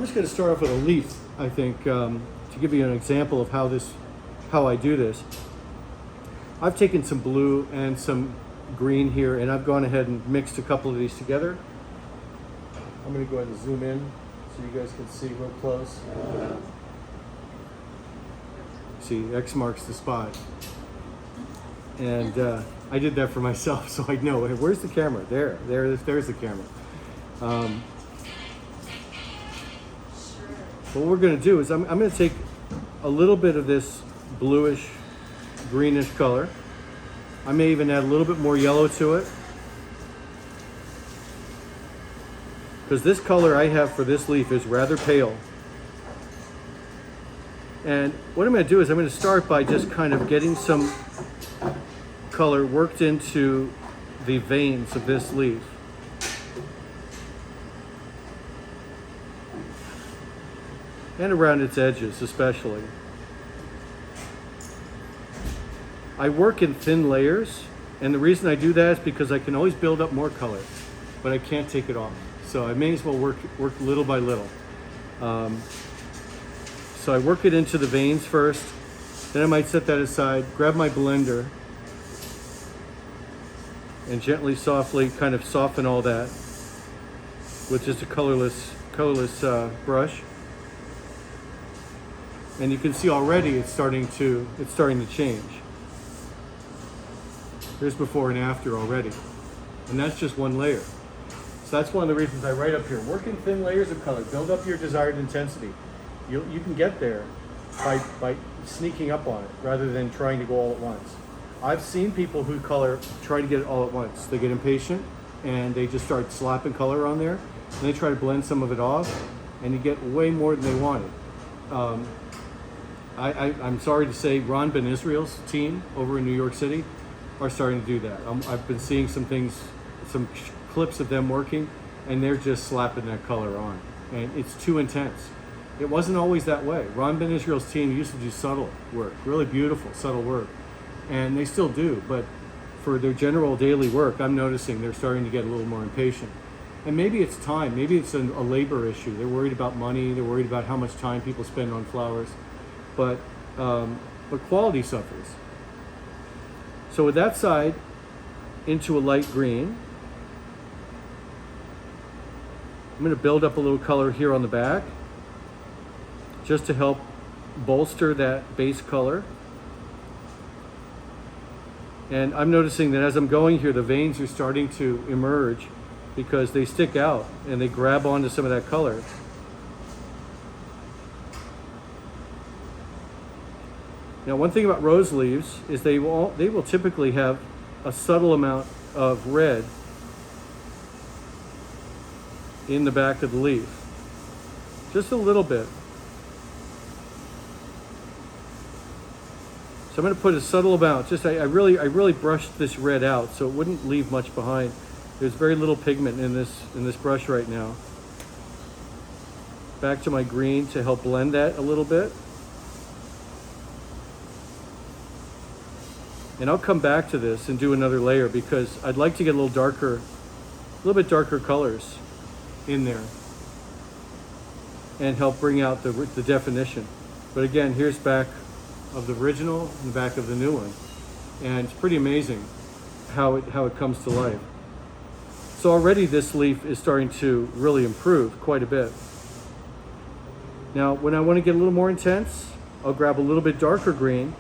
I'm just going to start off with a leaf, I think, to give you an example of how I do this. I've taken some blue and some green here, and I've gone ahead and mixed a couple of these together. I'm going to go ahead and zoom in so you guys can see real close. See, X marks the spot. And I did that for myself, so I know. Where's the camera? There's the camera. What we're going to do is I'm going to take a little bit of this bluish, greenish color. I may even add a little bit more yellow to it, because this color I have for this leaf is rather pale. And what I'm going to do is I'm going to start by just kind of getting some color worked into the veins of this leaf. And around its edges especially. I work in thin layers, and the reason I do that is because I can always build up more color, but I can't take it off. So I may as well work little by little. So I work it into the veins first, then I might set that aside, grab my blender, and gently, softly kind of soften all that with just a colorless brush. And you can see already it's starting to change. Here's before and after already. And that's just one layer. So that's one of the reasons I write up here. Work in thin layers of color. Build up your desired intensity. You can get there by sneaking up on it rather than trying to go all at once. I've seen people who try to get it all at once. They get impatient and they just start slapping color on there, and they try to blend some of it off, and you get way more than they wanted. I'm sorry to say Ron Ben Israel's team over in New York City are starting to do that. I've been seeing some clips of them working, and they're just slapping that color on, and it's too intense. It wasn't always that way. Ron Ben Israel's team used to do subtle work, really beautiful subtle work, and they still do, but for their general daily work, I'm noticing they're starting to get a little more impatient. And maybe it's time, maybe it's a labor issue. They're worried about money, they're worried about how much time people spend on flowers, but quality suffers. So with that side into a light green, I'm going to build up a little color here on the back just to help bolster that base color. And I'm noticing that as I'm going here, the veins are starting to emerge because they stick out and they grab onto some of that color. Now, one thing about rose leaves is they will typically have a subtle amount of red in the back of the leaf, just a little bit. So I'm going to put a subtle amount. I really brushed this red out so it wouldn't leave much behind. There's very little pigment in this brush right now. Back to my green to help blend that a little bit. And I'll come back to this and do another layer because I'd like to get a little bit darker colors in there and help bring out the definition. But again, here's back of the original and back of the new one. And it's pretty amazing how it comes to life. So already this leaf is starting to really improve quite a bit. Now, when I want to get a little more intense, I'll grab a little bit darker green.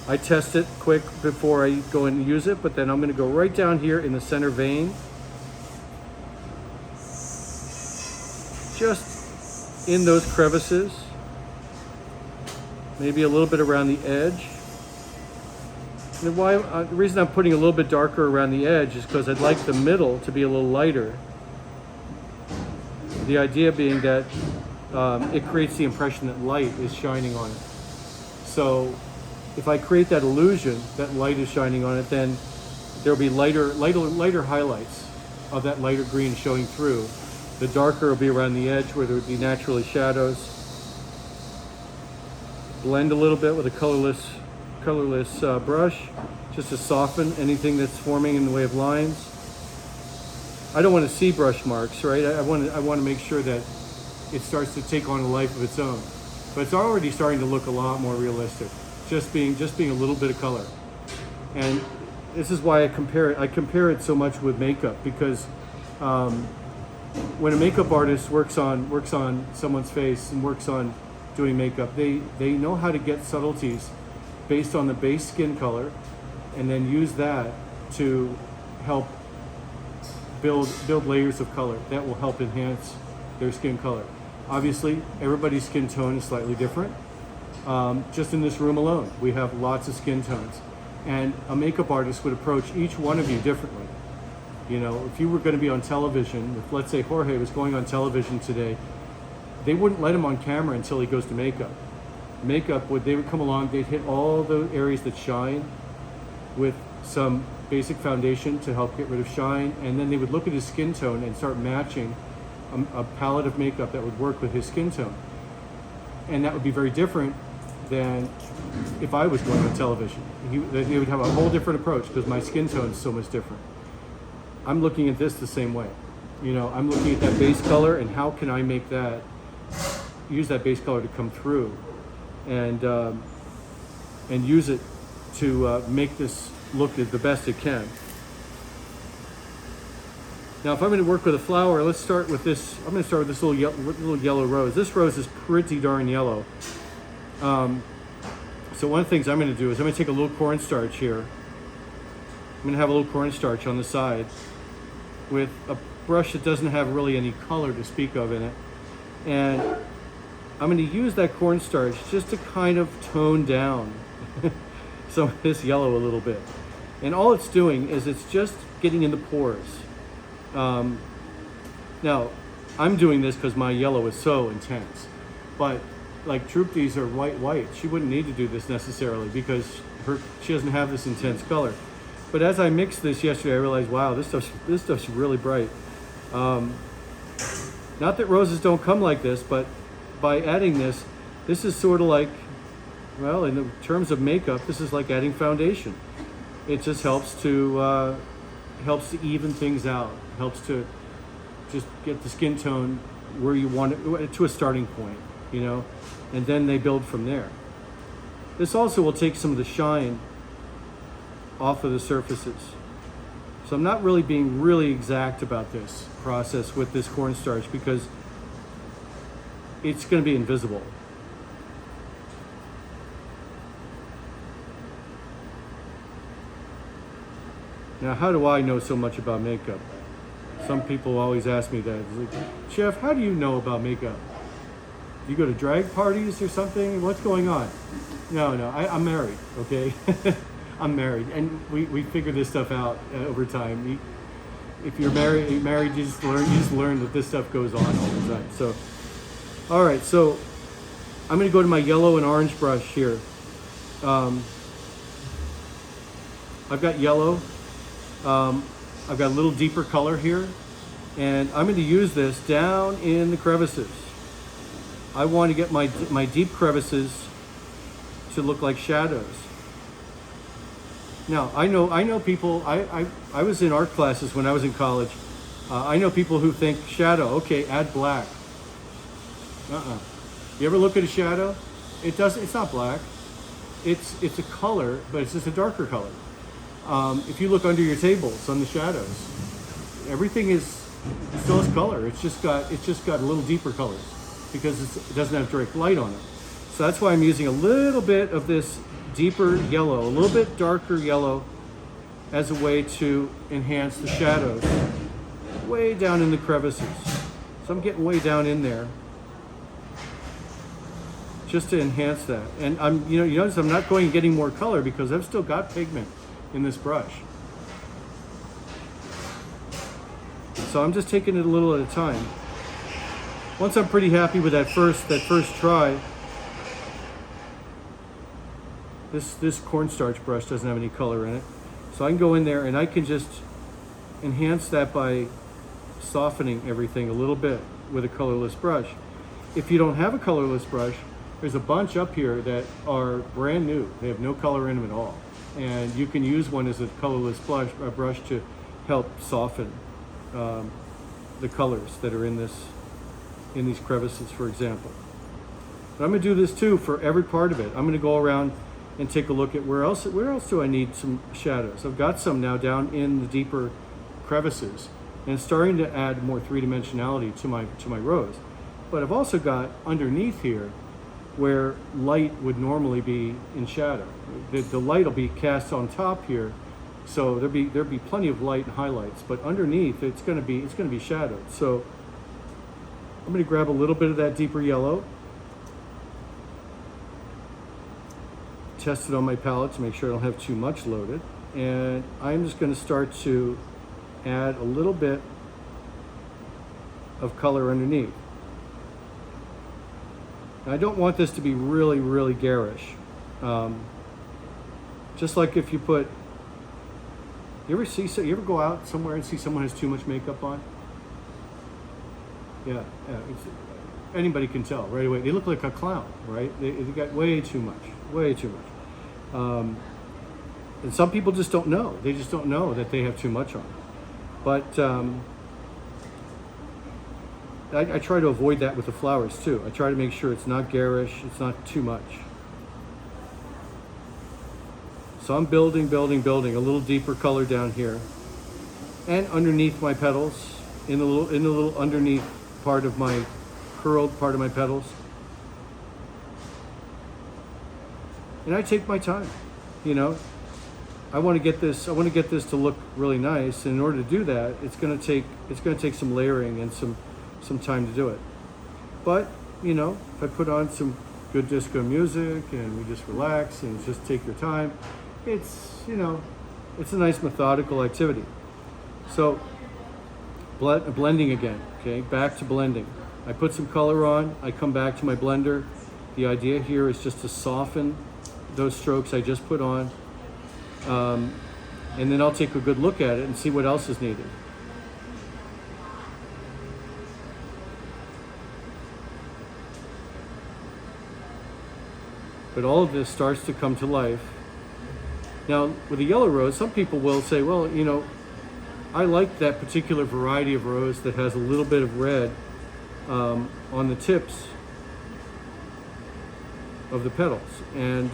I test it quick before I go and use it, but then I'm going to go right down here in the center vein. Just in those crevices. Maybe a little bit around the edge. And the reason I'm putting a little bit darker around the edge is because I'd like the middle to be a little lighter. The idea being that it creates the impression that light is shining on it. So if I create that illusion that light is shining on it, then there'll be lighter highlights of that lighter green showing through. The darker will be around the edge where there would be naturally shadows. Blend a little bit with a colorless brush just to soften anything that's forming in the way of lines. I don't want to see brush marks, right? I want to make sure that it starts to take on a life of its own. But it's already starting to look a lot more realistic, just being a little bit of color. And this is why I compare it. I compare it so much with makeup, because when a makeup artist works on someone's face and works on doing makeup, they know how to get subtleties based on the base skin color, and then use that to help build layers of color that will help enhance their skin color. Obviously, everybody's skin tone is slightly different. Just in this room alone, we have lots of skin tones, and a makeup artist would approach each one of you differently. You know, if you were going to be on television, if let's say Jorge was going on television today, they wouldn't let him on camera until he goes to makeup. They would come along, they'd hit all the areas that shine with some basic foundation to help get rid of shine, and then they would look at his skin tone and start matching a palette of makeup that would work with his skin tone. And that would be very different than if I was going on television. They would have a whole different approach because my skin tone is so much different. I'm looking at this the same way. You know, I'm looking at that base color and how can I make that, use that base color to come through and use it to make this look the best it can. Now, if I'm going to work with a flower, let's start with this. I'm going to start with this little yellow rose. This rose is pretty darn yellow. So one of the things I'm going to do is I'm going to take a little cornstarch here. I'm going to have a little cornstarch on the side with a brush that doesn't have really any color to speak of in it. And I'm going to use that cornstarch just to kind of tone down some of this yellow a little bit. And all it's doing is it's just getting in the pores. Now, I'm doing this because my yellow is so intense, but like Trupti's are white. She wouldn't need to do this necessarily because she doesn't have this intense color. But as I mixed this yesterday, I realized, wow, this stuff's really bright. Not that roses don't come like this, but by adding this is sort of like, well, in the terms of makeup, this is like adding foundation. It just helps to even things out, helps to just get the skin tone where you want it, to a starting point, you know, and then they build from there. This also will take some of the shine off of the surfaces. So I'm not really being really exact about this process with this cornstarch because it's going to be invisible. Now, how do I know so much about makeup? Some people always ask me that. It's like, Chef, how do you know about makeup? Do you go to drag parties or something? What's going on? No, I'm married, okay? I'm married, and we figure this stuff out over time. If you're married, you just learn that this stuff goes on all the time. So, all right, so I'm going to go to my yellow and orange brush here. I've got yellow. I've got a little deeper color here, and I'm going to use this down in the crevices. I want to get my deep crevices to look like shadows. Now, I know people, I was in art classes when I was in college. I know people who think shadow, okay, add black. You ever look at a shadow? It's not black. It's a color, but it's just a darker color. If you look under your tables on the shadows, everything still has color. It's just got a little deeper colors because it doesn't have direct light on it. So that's why I'm using a little bit of this deeper yellow, a little bit darker yellow as a way to enhance the shadows way down in the crevices. So I'm getting way down in there just to enhance that. And you notice I'm not going and getting more color because I've still got pigment in this brush. So I'm just taking it a little at a time. Once I'm pretty happy with that first try, this cornstarch brush doesn't have any color in it. So I can go in there and I can just enhance that by softening everything a little bit with a colorless brush. If you don't have a colorless brush, there's a bunch up here that are brand new. They have no color in them at all. And you can use one as a colorless brush to help soften the colors that are in in these crevices, for example. But I'm going to do this too for every part of it. I'm going to go around and take a look at where else do I need some shadows. I've got some now down in the deeper crevices and starting to add more three-dimensionality to my rose. But I've also got underneath here where light would normally be in shadow. The light will be cast on top here, so there'll be plenty of light and highlights. But underneath, it's going to be shadowed. So I'm going to grab a little bit of that deeper yellow, test it on my palette to make sure I don't have too much loaded, and I'm just going to start to add a little bit of color underneath. I don't want this to be really, really garish. Just like if you put, you ever go out somewhere and see someone has too much makeup on? Yeah, anybody can tell right away. They look like a clown, right? They got way too much. And some people just don't know. They just don't know that they have too much on. But I try to avoid that with the flowers too. I try to make sure it's not garish, it's not too much. So I'm building a little deeper color down here. And underneath my petals, in the little underneath part of my curled part of my petals. And I take my time, you know. I want to get this to look really nice. And in order to do that, it's going to take some layering and some time to do it. But, you know, if I put on some good disco music and we just relax and just take your time, it's, you know, it's a nice methodical activity. So blending again, okay, back to blending. I put some color on, I come back to my blender. The idea here is just to soften those strokes I just put on. And then I'll take a good look at it and see what else is needed. But all of this starts to come to life. Now, with a yellow rose, some people will say, well, you know, I like that particular variety of rose that has a little bit of red on the tips of the petals. And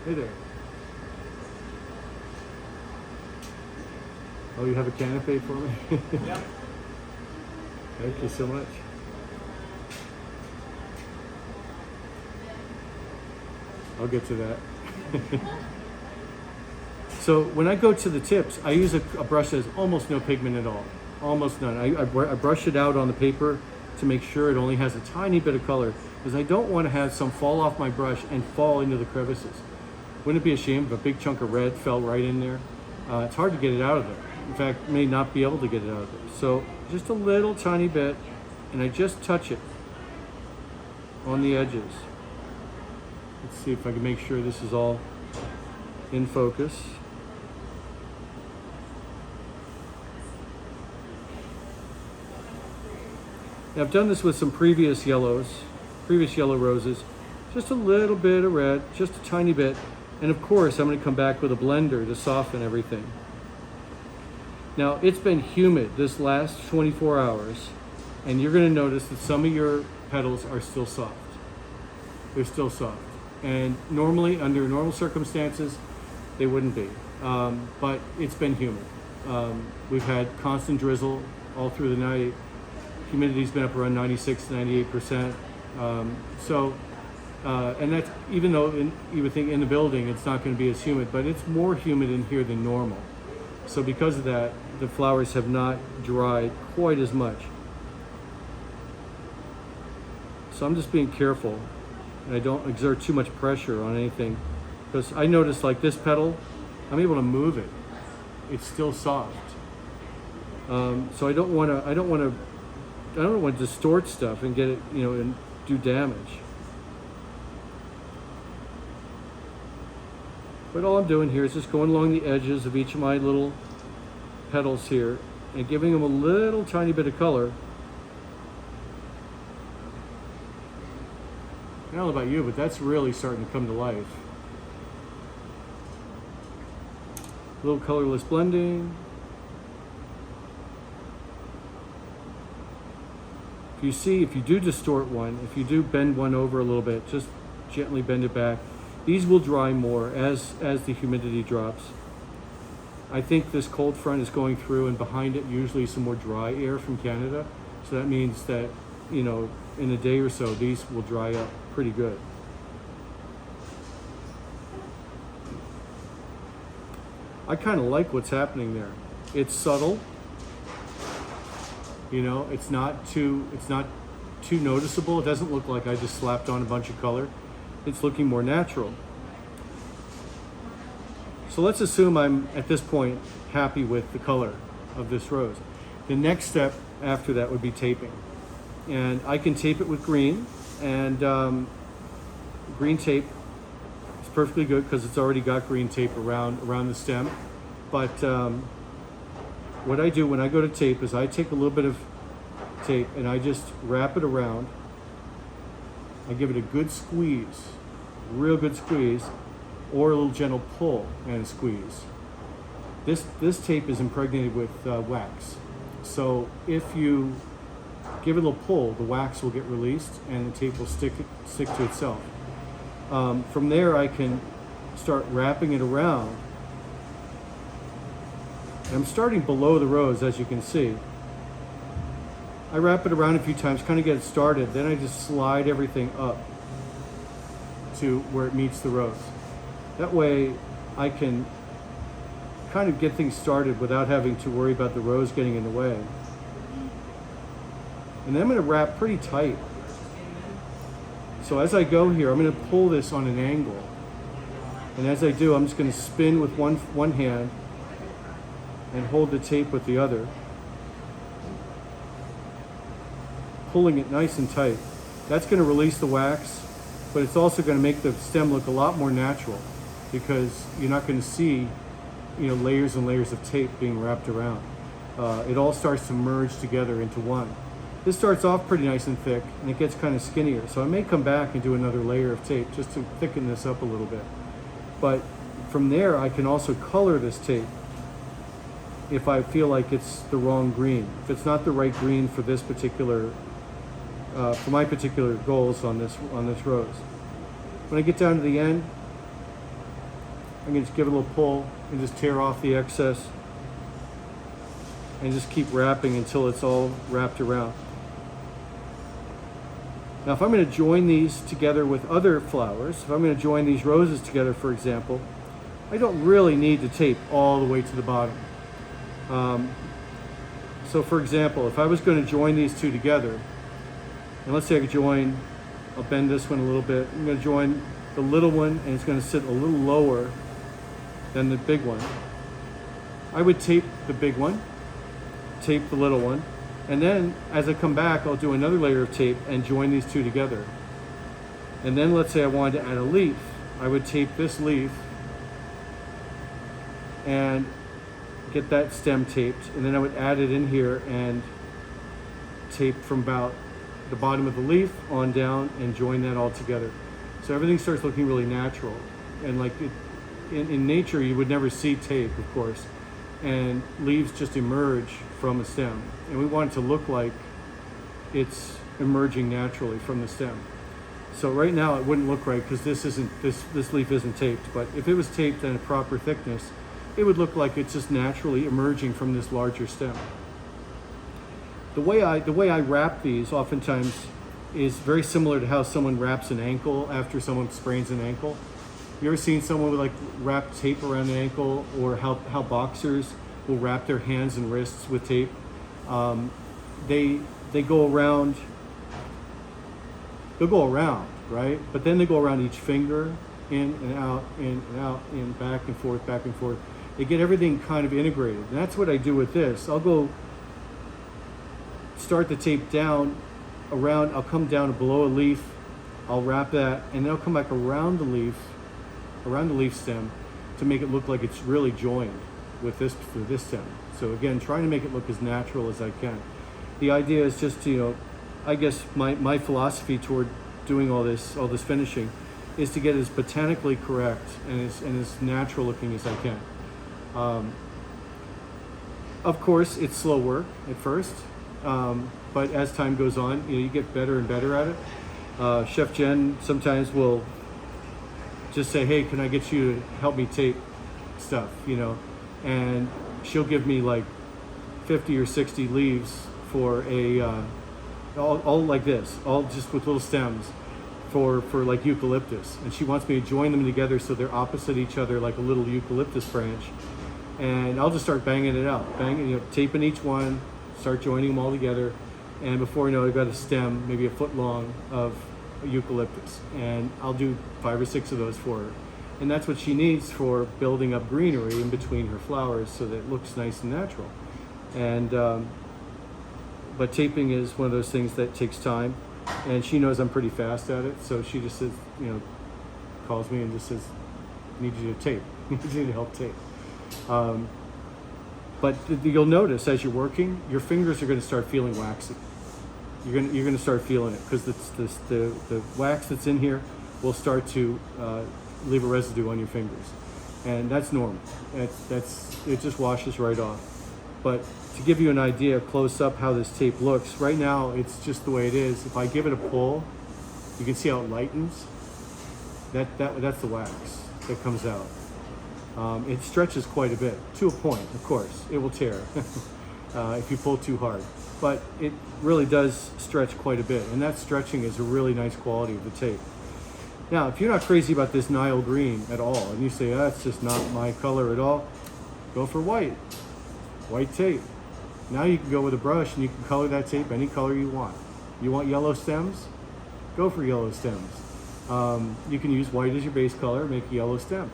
hey there. Oh, you have a canopy for me? Yep. Thank you so much. I'll get to that. So when I go to the tips, I use a brush that has almost no pigment at all. Almost none. I brush it out on the paper to make sure it only has a tiny bit of color, because I don't want to have some fall off my brush and fall into the crevices. Wouldn't it be a shame if a big chunk of red fell right in there? It's hard to get it out of there. In fact, may not be able to get it out of there. So just a little tiny bit, and I just touch it on the edges. Let's see if I can make sure this is all in focus. Now, I've done this with some previous yellow roses. Just a little bit of red, just a tiny bit. And of course, I'm going to come back with a blender to soften everything. Now, it's been humid this last 24 hours, and you're going to notice that some of your petals are still soft. They're still soft. And normally, under normal circumstances, they wouldn't be. But it's been humid. We've had constant drizzle all through the night. Humidity's been up around 96 to 98%. And that's, even though you would think in the building it's not going to be as humid, but it's more humid in here than normal. So because of that, the flowers have not dried quite as much. So I'm just being careful, and I don't exert too much pressure on anything, because I notice, like this petal, I'm able to move it. It's still soft. So I don't want to distort stuff and get it, you know, and do damage. But all I'm doing here is just going along the edges of each of my little petals here and giving them a little tiny bit of color. I don't know about you, but that's really starting to come to life. A little colorless blending. if you do distort one, if you do bend one over a little bit, just gently bend it back, these will dry more as the humidity drops. I think this cold front is going through, and behind it usually some more dry air from Canada. So that means that, you know, in a day or so, these will dry up pretty good. I kind of like what's happening there. It's subtle. You know, it's not too noticeable. It doesn't look like I just slapped on a bunch of color. It's looking more natural. So let's assume I'm, at this point, happy with the color of this rose. The next step after that would be taping. And I can tape it with green, and green tape is perfectly good because it's already got green tape around the stem. But what I do when I go to tape is I take a little bit of tape and I just wrap it around. I give it a good squeeze, real good squeeze, or a little gentle pull and squeeze. This tape is impregnated with wax. So if you give it a little pull, the wax will get released and the tape will stick to itself. From there, I can start wrapping it around. I'm starting below the rose, as you can see. I wrap it around a few times, kind of get it started. Then I just slide everything up to where it meets the rose. That way I can kind of get things started without having to worry about the rose getting in the way. And then I'm going to wrap pretty tight. So as I go here, I'm going to pull this on an angle. And as I do, I'm just going to spin with one hand and hold the tape with the other, pulling it nice and tight. That's going to release the wax, but it's also going to make the stem look a lot more natural because you're not going to see, you know, layers and layers of tape being wrapped around. It all starts to merge together into one. This starts off pretty nice and thick, and it gets kind of skinnier. So I may come back and do another layer of tape just to thicken this up a little bit. But from there, I can also color this tape if I feel like it's the wrong green. If it's not the right green for this particular, for my particular goals on this rose. When I get down to the end, I'm going to just give it a little pull and just tear off the excess and just keep wrapping until it's all wrapped around. Now if I'm going to join these together with other flowers, if I'm going to join these roses together, for example, I don't really need to tape all the way to the bottom. So for example, if I was going to join these two together, and let's say I could join, I'll bend this one a little bit, I'm going to join the little one and it's going to sit a little lower than the big one. I would tape the big one, tape the little one, and then as I come back, I'll do another layer of tape and join these two together. And then let's say I wanted to add a leaf, I would tape this leaf and get that stem taped, and then I would add it in here and tape from about the bottom of the leaf on down and join that all together. So everything starts looking really natural. And like in nature, you would never see tape, of course, and leaves just emerge from a stem. And we want it to look like it's emerging naturally from the stem. So right now it wouldn't look right because this leaf isn't taped, but if it was taped at a proper thickness, it would look like it's just naturally emerging from this larger stem. The way I wrap these oftentimes is very similar to how someone wraps an ankle after someone sprains an ankle. You ever seen someone with like wrap tape around the ankle, or how boxers will wrap their hands and wrists with tape? They go around. They'll go around, right? But then they go around each finger, in and out, in and out, in, back and forth, back and forth. They get everything kind of integrated. And that's what I do with this. I'll go start the tape down around, I'll come down below a leaf, I'll wrap that, and then I'll come back around the leaf stem to make it look like it's really joined with this stem. So again, trying to make it look as natural as I can. The idea is just to, you know, I guess my philosophy toward doing all this finishing is to get it as botanically correct and as natural looking as I can. Of course, it's slow work at first. but as time goes on, you get better and better at it. Chef Jen sometimes will just say, "Hey, can I get you to help me tape stuff?" And she'll give me like 50 or 60 leaves for all like this, all just with little stems for like eucalyptus, and she wants me to join them together so they're opposite each other like a little eucalyptus branch. And I'll just start banging it out, taping each one, start joining them all together, and before you know it, I've got a stem maybe a foot long of eucalyptus, and I'll do 5 or 6 of those for her. And that's what she needs for building up greenery in between her flowers so that it looks nice and natural. And but taping is one of those things that takes time, and she knows I'm pretty fast at it, so she just says, calls me and just says, "Need you to tape, need you to help tape." But you'll notice as you're working, your fingers are going to start feeling waxy. You're going to start feeling it because the wax that's in here will start to leave a residue on your fingers, and that's normal. It just washes right off. But to give you an idea close up how this tape looks, right now it's just the way it is. If I give it a pull, you can see how it lightens. That's the wax that comes out. It stretches quite a bit, to a point, of course. It will tear if you pull too hard. But it really does stretch quite a bit, and that stretching is a really nice quality of the tape. Now, if you're not crazy about this Nile green at all, and you say, "That's just not my color at all," go for white tape. Now you can go with a brush and you can color that tape any color you want. You want yellow stems? Go for yellow stems. You can use white as your base color, make a yellow stem.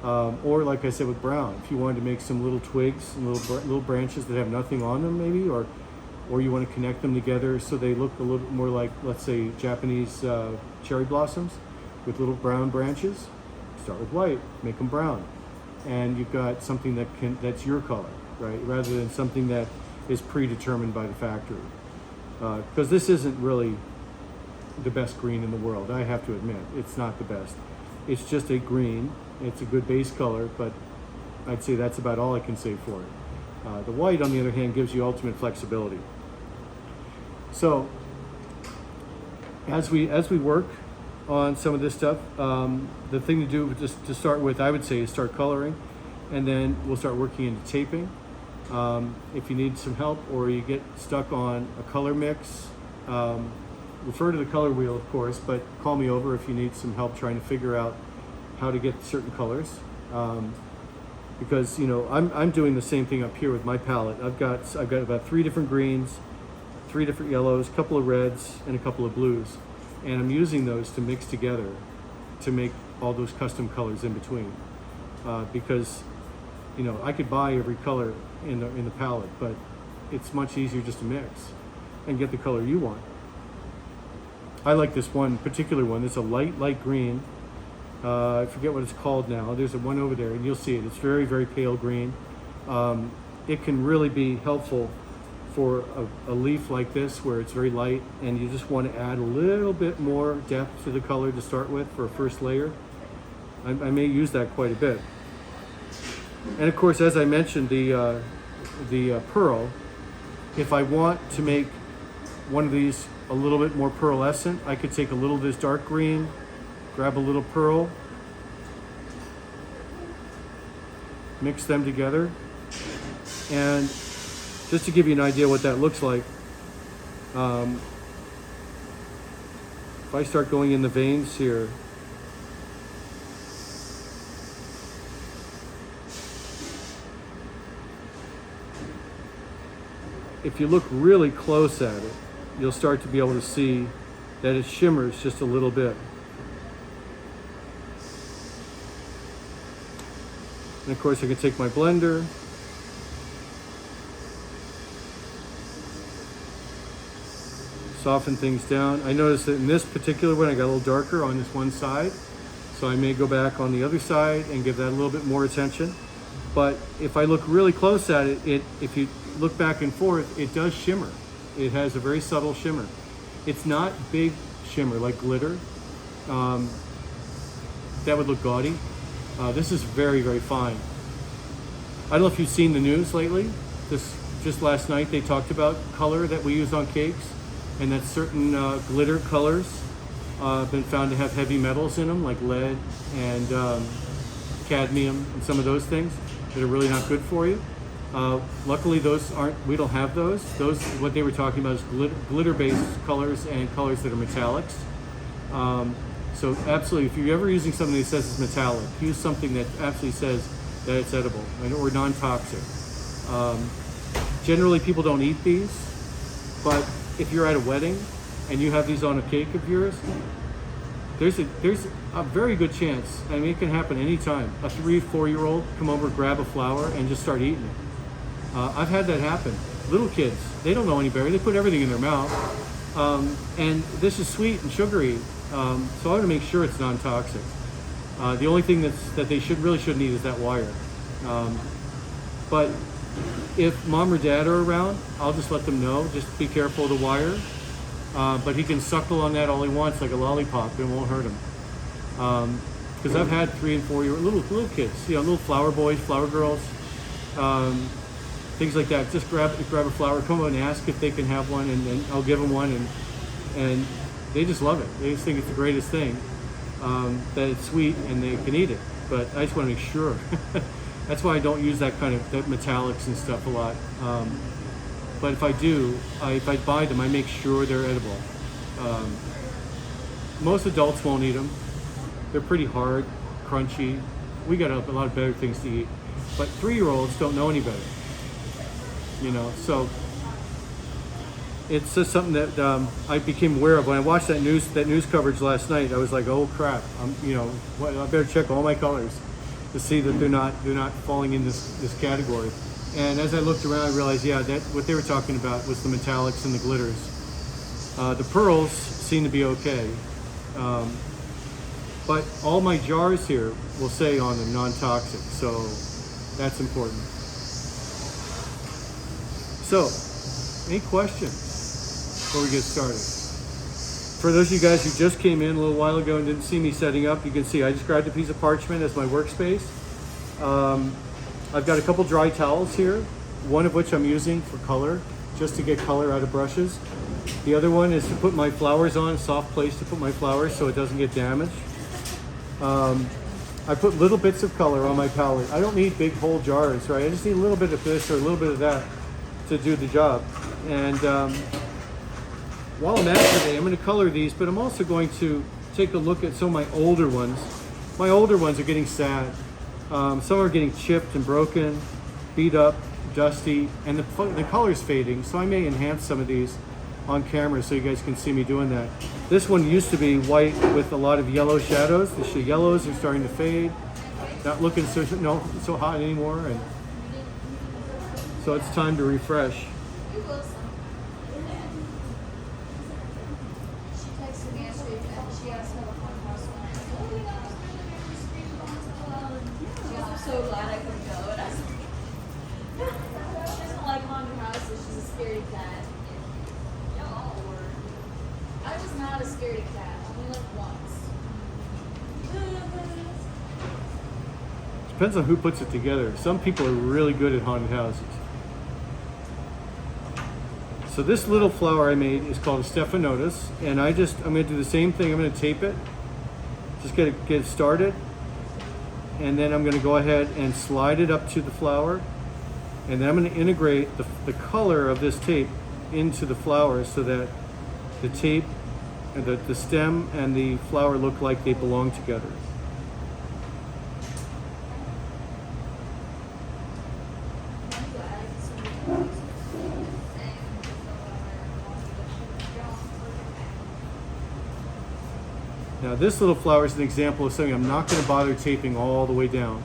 Or like I said with brown, if you wanted to make some little twigs and little branches that have nothing on them maybe, or you want to connect them together so they look a little bit more like, let's say, Japanese cherry blossoms with little brown branches, start with white, make them brown. And you've got something that's your color, right? Rather than something that is predetermined by the factory. Because this isn't really the best green in the world, I have to admit. It's not the best. It's just a green. It's a good base color, but I'd say that's about all I can say for it. The white, on the other hand, gives you ultimate flexibility. So, as we work on some of this stuff, the thing to do just to start with, I would say, is start coloring, and then we'll start working into taping. If you need some help or you get stuck on a color mix, refer to the color wheel, of course, but call me over if you need some help trying to figure out how to get certain colors. Because I'm doing the same thing up here with my palette. I've got about 3 different greens, 3 different yellows, a couple of reds, and a couple of blues, and I'm using those to mix together to make all those custom colors in between. Because I could buy every color in the palette, but it's much easier just to mix and get the color you want. I like this one particular one. It's a light green. I forget what it's called now. There's one over there, and you'll see it. It's very, very pale green. It can really be helpful for a leaf like this where it's very light and you just want to add a little bit more depth to the color to start with for a first layer. I may use that quite a bit. And of course, as I mentioned, the pearl, if I want to make one of these a little bit more pearlescent, I could take a little of this dark green, grab a little pearl, mix them together, and just to give you an idea what that looks like, if I start going in the veins here, if you look really close at it, you'll start to be able to see that it shimmers just a little bit. And of course I can take my blender, soften things down. I noticed that in this particular one I got a little darker on this one side, so I may go back on the other side and give that a little bit more attention. But if I look really close at it, if you look back and forth, it does shimmer. It has a very subtle shimmer. It's not big shimmer like glitter. That would look gaudy. This is very, very fine. I don't know if you've seen the news lately. This just last night they talked about color that we use on cakes, and that certain glitter colors have been found to have heavy metals in them, like lead and cadmium and some of those things that are really not good for you. Luckily, we don't have those. What they were talking about is glitter-based colors and colors that are metallics. So absolutely, if you're ever using something that says it's metallic, use something that absolutely says that it's edible or non-toxic. Generally, people don't eat these, but if you're at a wedding and you have these on a cake of yours, there's a very good chance, I mean, it can happen anytime, a 3-4-year-old come over, grab a flower, and just start eating it. I've had that happen. Little kids, they don't know any better. They put everything in their mouth. And this is sweet and sugary, so I want to make sure it's non-toxic. The only thing that they really shouldn't eat is that wire. But if mom or dad are around, I'll just let them know, just be careful of the wire. But he can suckle on that all he wants, like a lollipop. It won't hurt him. Because I've had 3 and 4 year little kids, little flower boys, flower girls, things like that. Just grab a flower, come over and ask if they can have one, and then I'll give them one, and they just love it. They just think it's the greatest thing, that it's sweet and they can eat it. But I just want to make sure. That's why I don't use that kind of that metallics and stuff a lot. But if I do, if I buy them, I make sure they're edible. Most adults won't eat them. They're pretty hard, crunchy. We got a lot of better things to eat. But 3-year-olds don't know any better. So it's just something that I became aware of when I watched that news coverage last night. I was like, oh crap! I better check all my colors to see that they're not falling in this category. And as I looked around, I realized, that what they were talking about was the metallics and the glitters. The pearls seem to be okay, but all my jars here will say on them non-toxic, so that's important. So, any questions before we get started? For those of you guys who just came in a little while ago and didn't see me setting up, you can see I just grabbed a piece of parchment as my workspace. I've got a couple dry towels here, one of which I'm using for color, just to get color out of brushes. The other one is to put my flowers on, a soft place to put my flowers so it doesn't get damaged. I put little bits of color on my palette. I don't need big whole jars, right? I just need a little bit of this or a little bit of that to do the job. And while I'm at it today, I'm going to color these, but I'm also going to take a look at some of my older ones. My older ones are getting sad. Some are getting chipped and broken, beat up, dusty, and the color's fading, so I may enhance some of these on camera so you guys can see me doing that. This one used to be white with a lot of yellow shadows. The yellows are starting to fade, not looking so hot anymore, and so it's time to refresh. So glad I could go. And she doesn't like haunted houses. She's a scaredy cat. I was not a scaredy cat. Only like once. Depends on who puts it together. Some people are really good at haunted houses. So this little flower I made is called a stephanotis, and I'm going to do the same thing. I'm going to tape it, just get it started. And then I'm going to go ahead and slide it up to the flower, and then I'm going to integrate the color of this tape into the flower so that the tape and the stem and the flower look like they belong together. Now this little flower is an example of something I'm not going to bother taping all the way down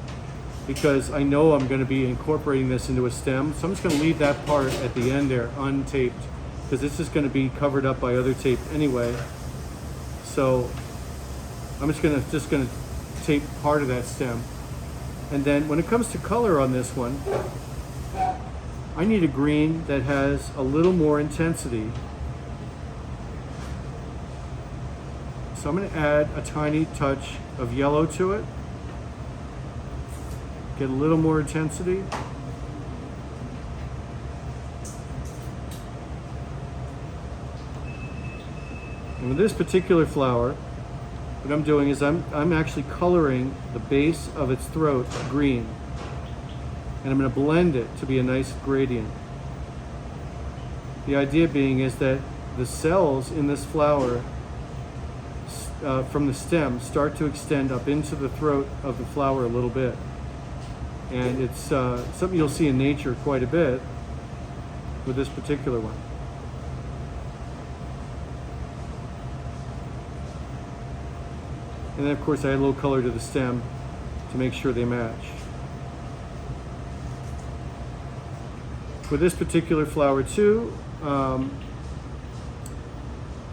because I know I'm going to be incorporating this into a stem. So I'm just going to leave that part at the end there untaped because it's just going to be covered up by other tape anyway. So I'm just going to tape part of that stem. And then when it comes to color on this one, I need a green that has a little more intensity. So I'm going to add a tiny touch of yellow to it, get a little more intensity. And with this particular flower, what I'm doing is I'm actually coloring the base of its throat green. And I'm going to blend it to be a nice gradient. The idea being is that the cells in this flower from the stem start to extend up into the throat of the flower a little bit. And it's something you'll see in nature quite a bit with this particular one. And then of course I add a little color to the stem to make sure they match. With this particular flower too,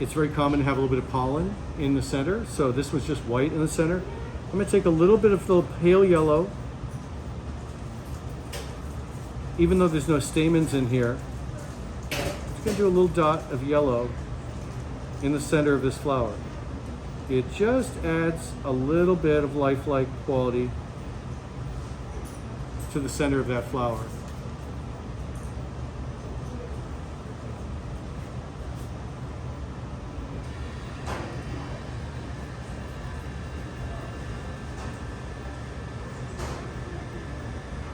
it's very common to have a little bit of pollen in the center. So this was just white in the center. I'm going to take a little bit of the pale yellow, even though there's no stamens in here. I'm just going to do a little dot of yellow in the center of this flower. It just adds a little bit of lifelike quality to the center of that flower.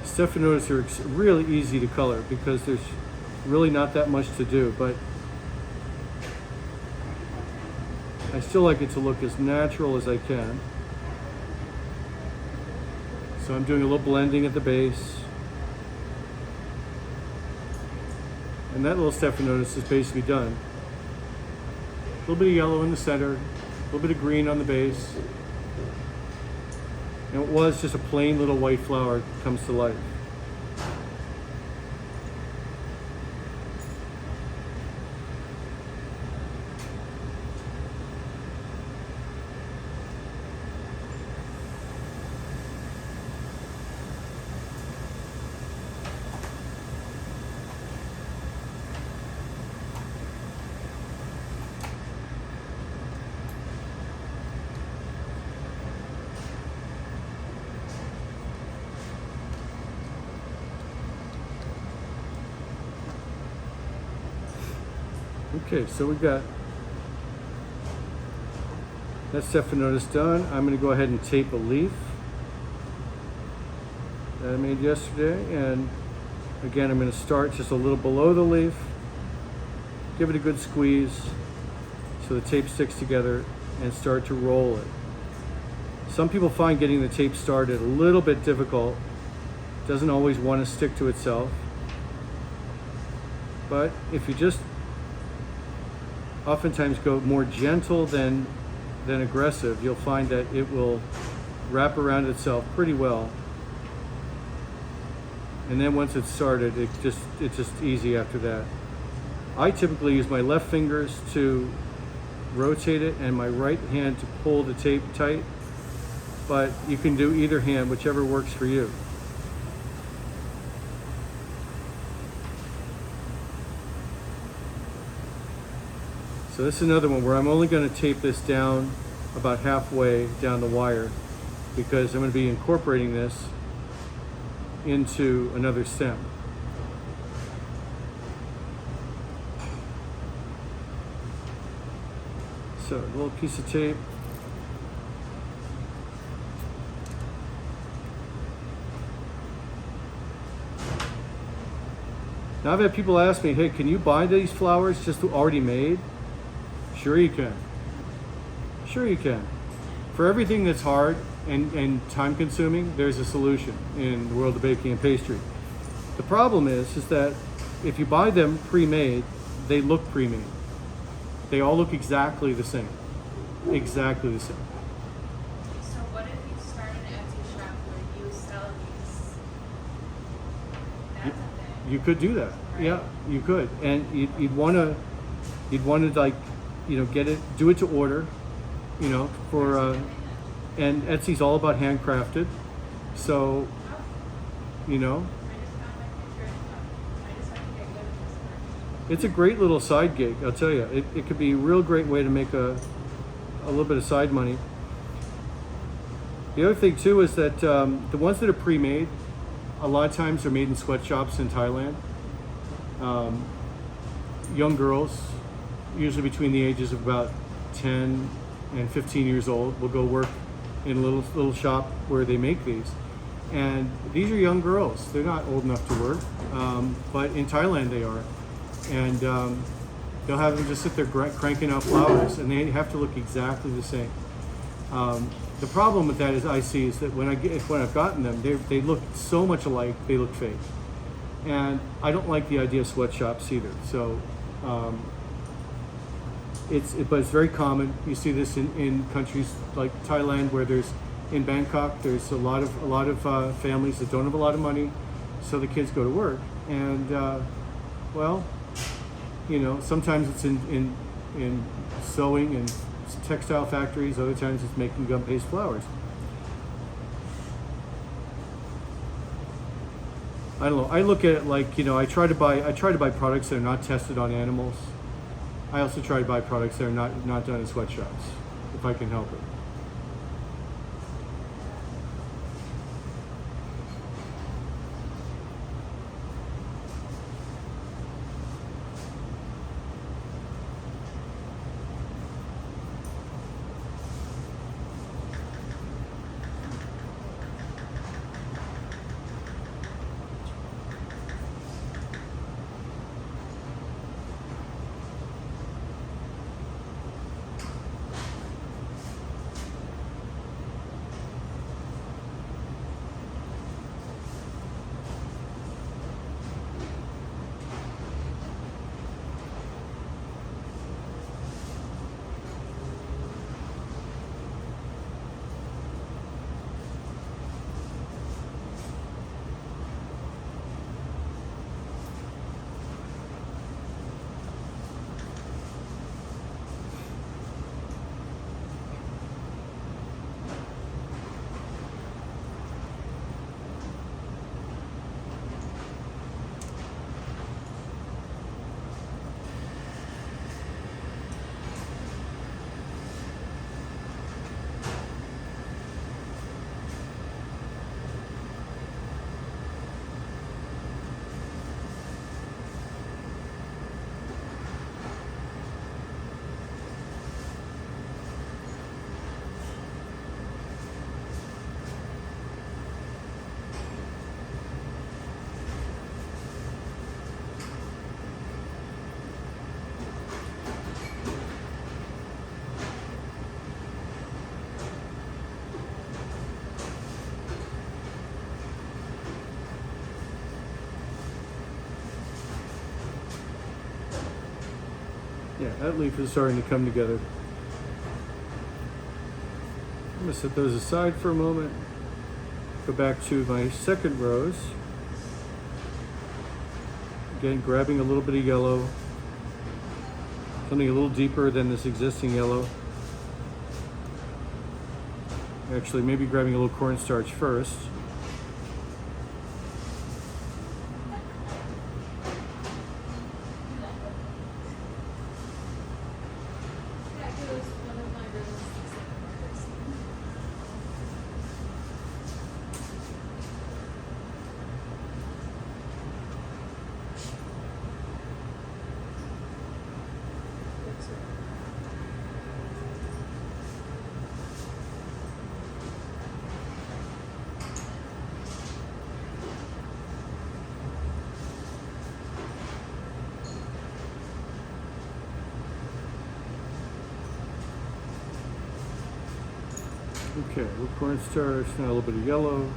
Stephanotis are really easy to color because there's really not that much to do, but I still like it to look as natural as I can. So I'm doing a little blending at the base. And that little Stephanotis is basically done. A little bit of yellow in the center, a little bit of green on the base. And it was just a plain little white flower that comes to life. Okay, so we got that Stephanotis done. I'm going to go ahead and tape a leaf that I made yesterday, and again I'm going to start just a little below the leaf, give it a good squeeze so the tape sticks together, and start to roll it. Some people find getting the tape started a little bit difficult. It doesn't always want to stick to itself, but if you just oftentimes go more gentle than aggressive, you'll find that it will wrap around itself pretty well. And then once it's started, it's just easy after that. I typically use my left fingers to rotate it and my right hand to pull the tape tight, but you can do either hand, whichever works for you. So this is another one where I'm only going to tape this down about halfway down the wire because I'm going to be incorporating this into another stem. So a little piece of tape. Now I've had people ask me, hey, can you buy these flowers just already made? Sure you can. Sure you can. For everything that's hard and time consuming, there's a solution in the world of baking and pastry. The problem is that if you buy them pre-made, they look pre-made. They all look exactly the same. Exactly the same. So what if you start an Etsy shop where you sell these? That's a thing. You could do that. Right? Yeah, you could. And you'd want to like, get it, do it to order, for, and Etsy's all about handcrafted. So, it's a great little side gig, I'll tell you. It could be a real great way to make a little bit of side money. The other thing too is that the ones that are pre-made, a lot of times are made in sweatshops in Thailand. Young girls, usually between the ages of about 10 and 15 years old will go work in a little shop where they make these. And these are young girls. They're not old enough to work, but in Thailand they are. And they'll have them just sit there cranking out flowers, and they have to look exactly the same. The problem with that is I see is that when I've gotten them, they look so much alike, they look fake. And I don't like the idea of sweatshops either. So but it's very common. You see this in countries like Thailand, where in Bangkok, there's a lot of families that don't have a lot of money, so the kids go to work. And well, sometimes it's in sewing and textile factories. Other times it's making gum-paste flowers. I don't know. I look at it like, I try to buy products that are not tested on animals. I also try to buy products that are not done in sweatshops, if I can help it. Yeah, that leaf is starting to come together. I'm going to set those aside for a moment. Go back to my second rose. Again, grabbing a little bit of yellow. Something a little deeper than this existing yellow. Actually, maybe grabbing a little cornstarch first. Okay, a little cornstarch, now a little bit of yellow.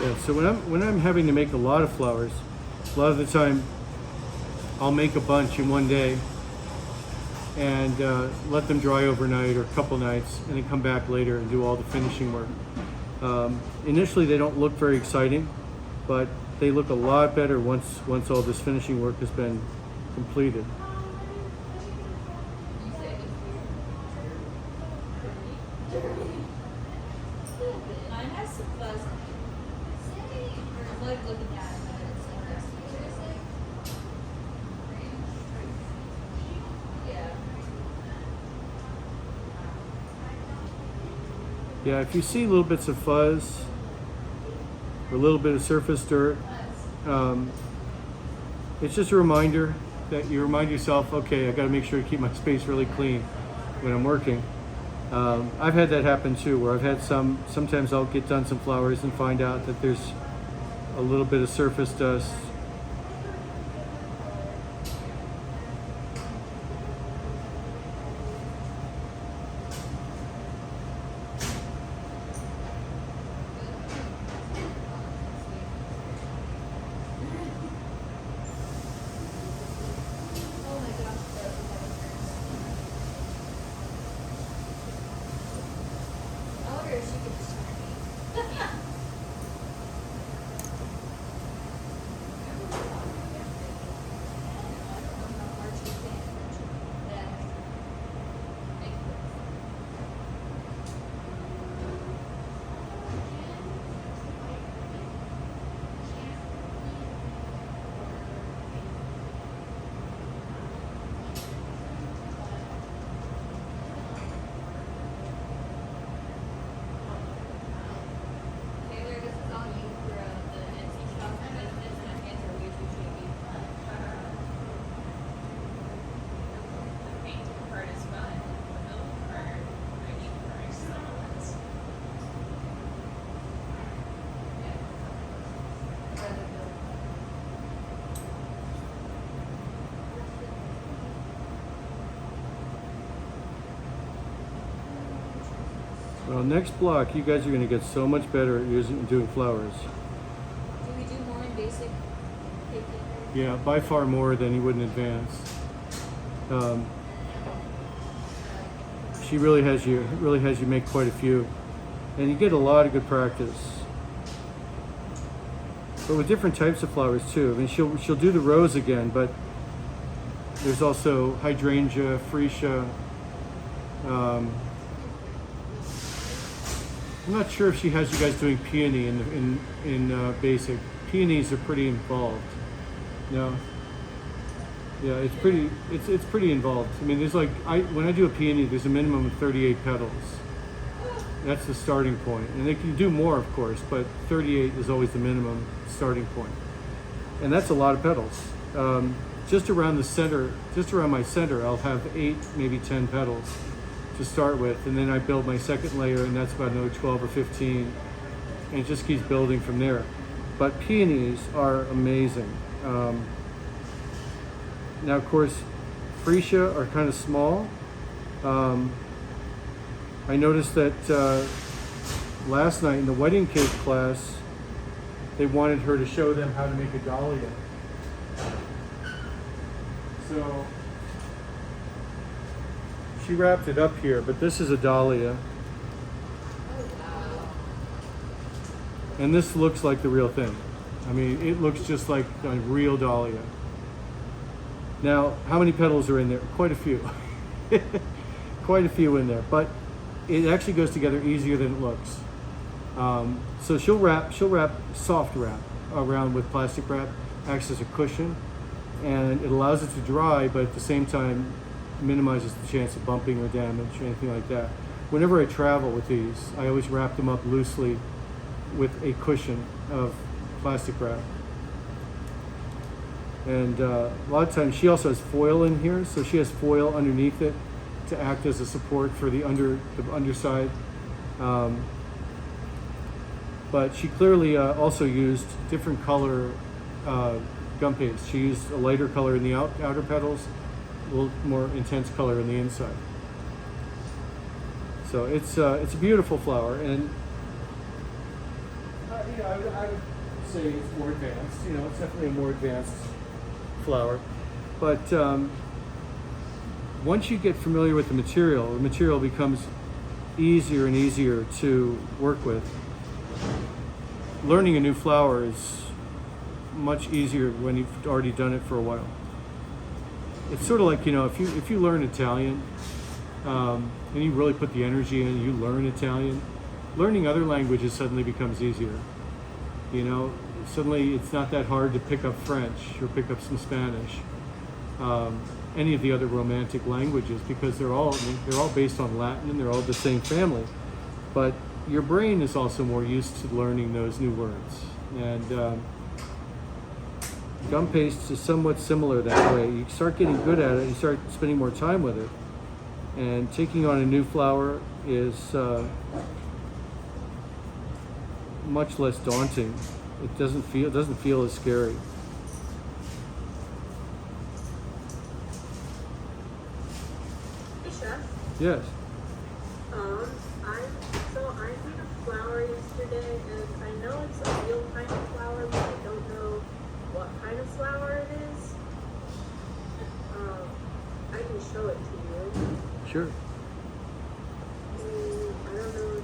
Yeah, so when I'm having to make a lot of flowers, a lot of the time I'll make a bunch in one day and let them dry overnight or a couple nights, and then come back later and do all the finishing work. Initially, they don't look very exciting, but they look a lot better once all this finishing work has been completed. Mine has some fuzz. I like looking at it. Yeah. Yeah, if you see little bits of fuzz or a little bit of surface dirt, it's just a reminder that you remind yourself, okay, I got to make sure to keep my space really clean when I'm working. I've had that happen too, where I've had sometimes I'll get done some flowers and find out that there's a little bit of surface dust. Oh my gosh. I wonder if she could just turn me. Taylor, this is all you for the Etsy shop business. My hands are way too shaky. The painting part is fun. The building part, I need price settlements. Well, next block, you guys are going to get so much better at doing flowers. Do we do more in basic baking? Yeah, by far more than you would in advance. She really has you make quite a few, and you get a lot of good practice. But with different types of flowers too. I mean, she'll do the rose again, but there's also hydrangea, freesia. I'm not sure if she has you guys doing peony in basic. Peonies are pretty involved. No. Yeah, it's pretty involved. I mean, there's when I do a peony, there's a minimum of 38 petals. That's the starting point, and they can do more, of course, but 38 is always the minimum starting point, and that's a lot of petals. Just around the center, just around my center, I'll have 8, maybe 10 petals to start with, and then I build my second layer, and that's about another 12 or 15, and it just keeps building from there. But peonies are amazing. Now, of course, freesia are kind of small. I noticed that last night in the wedding cake class, they wanted her to show them how to make a dahlia. So she wrapped it up here, but this is a dahlia. Oh wow. And this looks like the real thing. I mean, it looks just like a real dahlia. Now, how many petals are in there? Quite a few. Quite a few in there, but it actually goes together easier than it looks. So she'll wrap soft wrap around with plastic wrap, acts as a cushion, and it allows it to dry, but at the same time minimizes the chance of bumping or damage or anything like that. Whenever I travel with these, I always wrap them up loosely with a cushion of plastic wrap. And a lot of times she also has foil in here, so she has foil underneath it to act as a support for the underside. But she clearly also used different color gum paste. She used a lighter color in the outer petals, a little more intense color in the inside. So it's a beautiful flower, and I would say it's more advanced. It's definitely a more advanced flower. But once you get familiar with the material becomes easier and easier to work with. Learning a new flower is much easier when you've already done it for a while. It's sort of like, if you learn Italian, and you really put the energy in, you learn Italian, learning other languages suddenly becomes easier. Suddenly it's not that hard to pick up French or pick up some Spanish, any of the other Romantic languages, because they're all based on Latin and they're all the same family. But your brain is also more used to learning those new words. And Gumpaste is somewhat similar that way. You start getting good at it, you start spending more time with it. And taking on a new flower is much less daunting. It doesn't feel as scary. Hey, Chef. Yes. I made a flower yesterday, and I know it's a real kind of flower, but I don't know what kind of flower it is. I can show it to you. Sure. I don't know.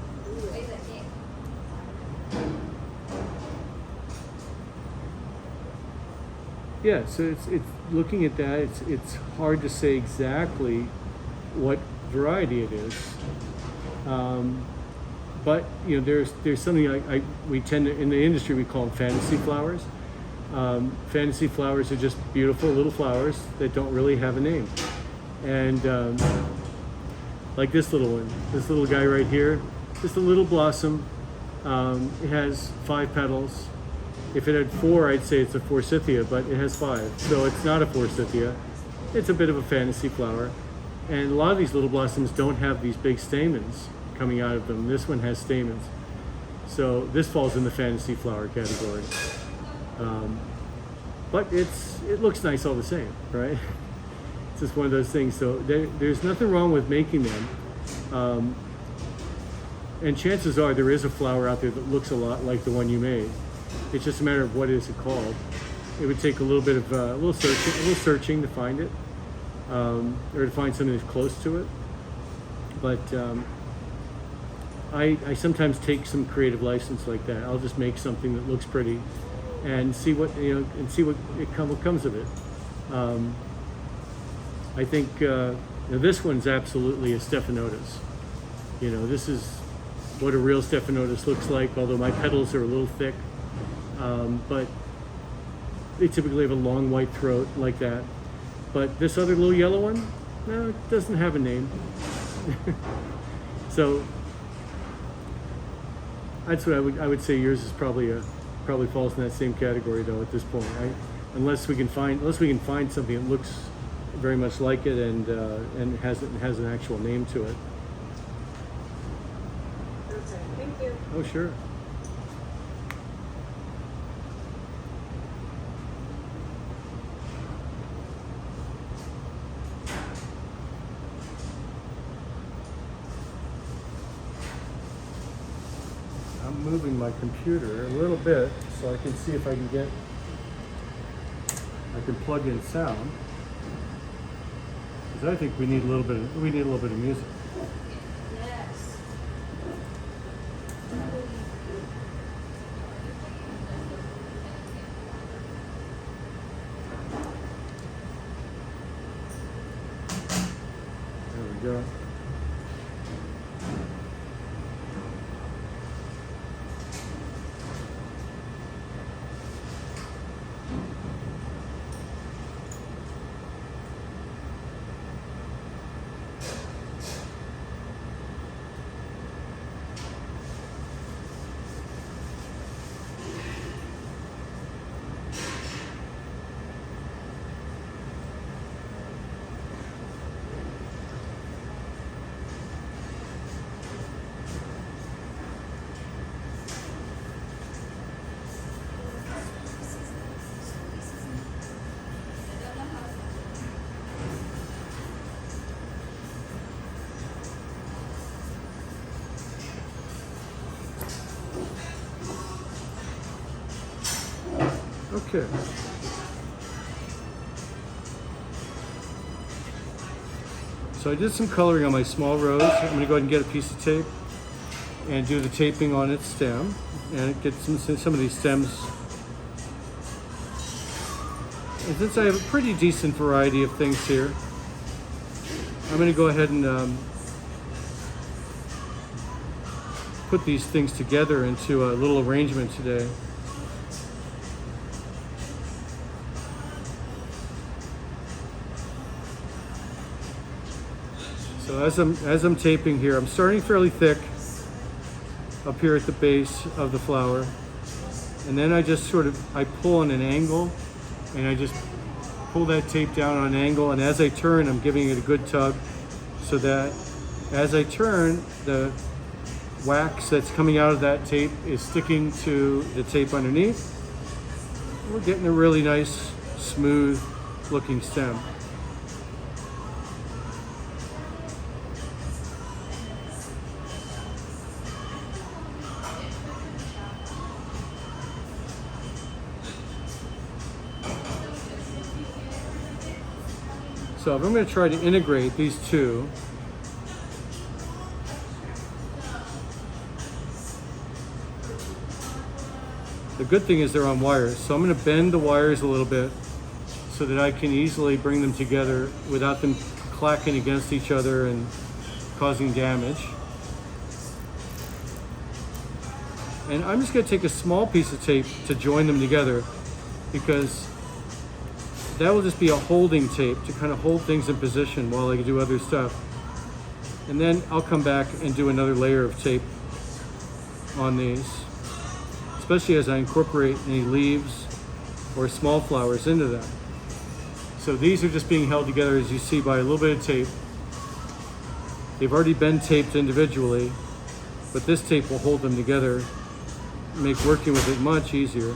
Yeah, so it's looking at that, it's hard to say exactly what variety it is. But there's something we tend to, in the industry, we call them fantasy flowers. Fantasy flowers are just beautiful little flowers that don't really have a name. And like this little one, this little guy right here, just a little blossom. It has 5 petals. If it had 4, I'd say it's a forsythia, but it has 5. So it's not a forsythia. It's a bit of a fantasy flower. And a lot of these little blossoms don't have these big stamens coming out of them. This one has stamens. So this falls in the fantasy flower category. But it looks nice all the same, right? It's just one of those things. So there's nothing wrong with making them. And chances are there is a flower out there that looks a lot like the one you made. It's just a matter of what is it called. It would take a little bit of a little searching to find it, or to find something that's close to it. But I sometimes take some creative license like that. I'll just make something that looks pretty, and see what what comes of it. I think this one's absolutely a stephanotis. This is what a real stephanotis looks like. Although my petals are a little thick. But they typically have a long white throat like that. But this other little yellow one, no, it doesn't have a name. So that's what I would say. Yours is probably falls in that same category though at this point. Unless we can find something that looks very much like it and has an actual name to it. Okay, thank you. Oh sure. I'm moving my computer a little bit so I can see if I can plug in sound, because I think we need a little bit of music. Yes. There we go. Okay. So I did some coloring on my small rose. I'm going to go ahead and get a piece of tape and do the taping on its stem and get some of these stems. And since I have a pretty decent variety of things here, I'm going to go ahead and put these things together into a little arrangement today. So as I'm taping here, I'm starting fairly thick up here at the base of the flower, and then I just I pull on an angle, and I just pull that tape down on an angle, and as I turn, I'm giving it a good tug so that as I turn, the wax that's coming out of that tape is sticking to the tape underneath. We're getting a really nice, smooth looking stem. So if I'm going to try to integrate these two, the good thing is they're on wires. So I'm going to bend the wires a little bit so that I can easily bring them together without them clacking against each other and causing damage. And I'm just going to take a small piece of tape to join them together, because that will just be a holding tape to kind of hold things in position while I do other stuff. And then I'll come back and do another layer of tape on these, especially as I incorporate any leaves or small flowers into them. So these are just being held together, as you see, by a little bit of tape. They've already been taped individually, but this tape will hold them together, make working with it much easier.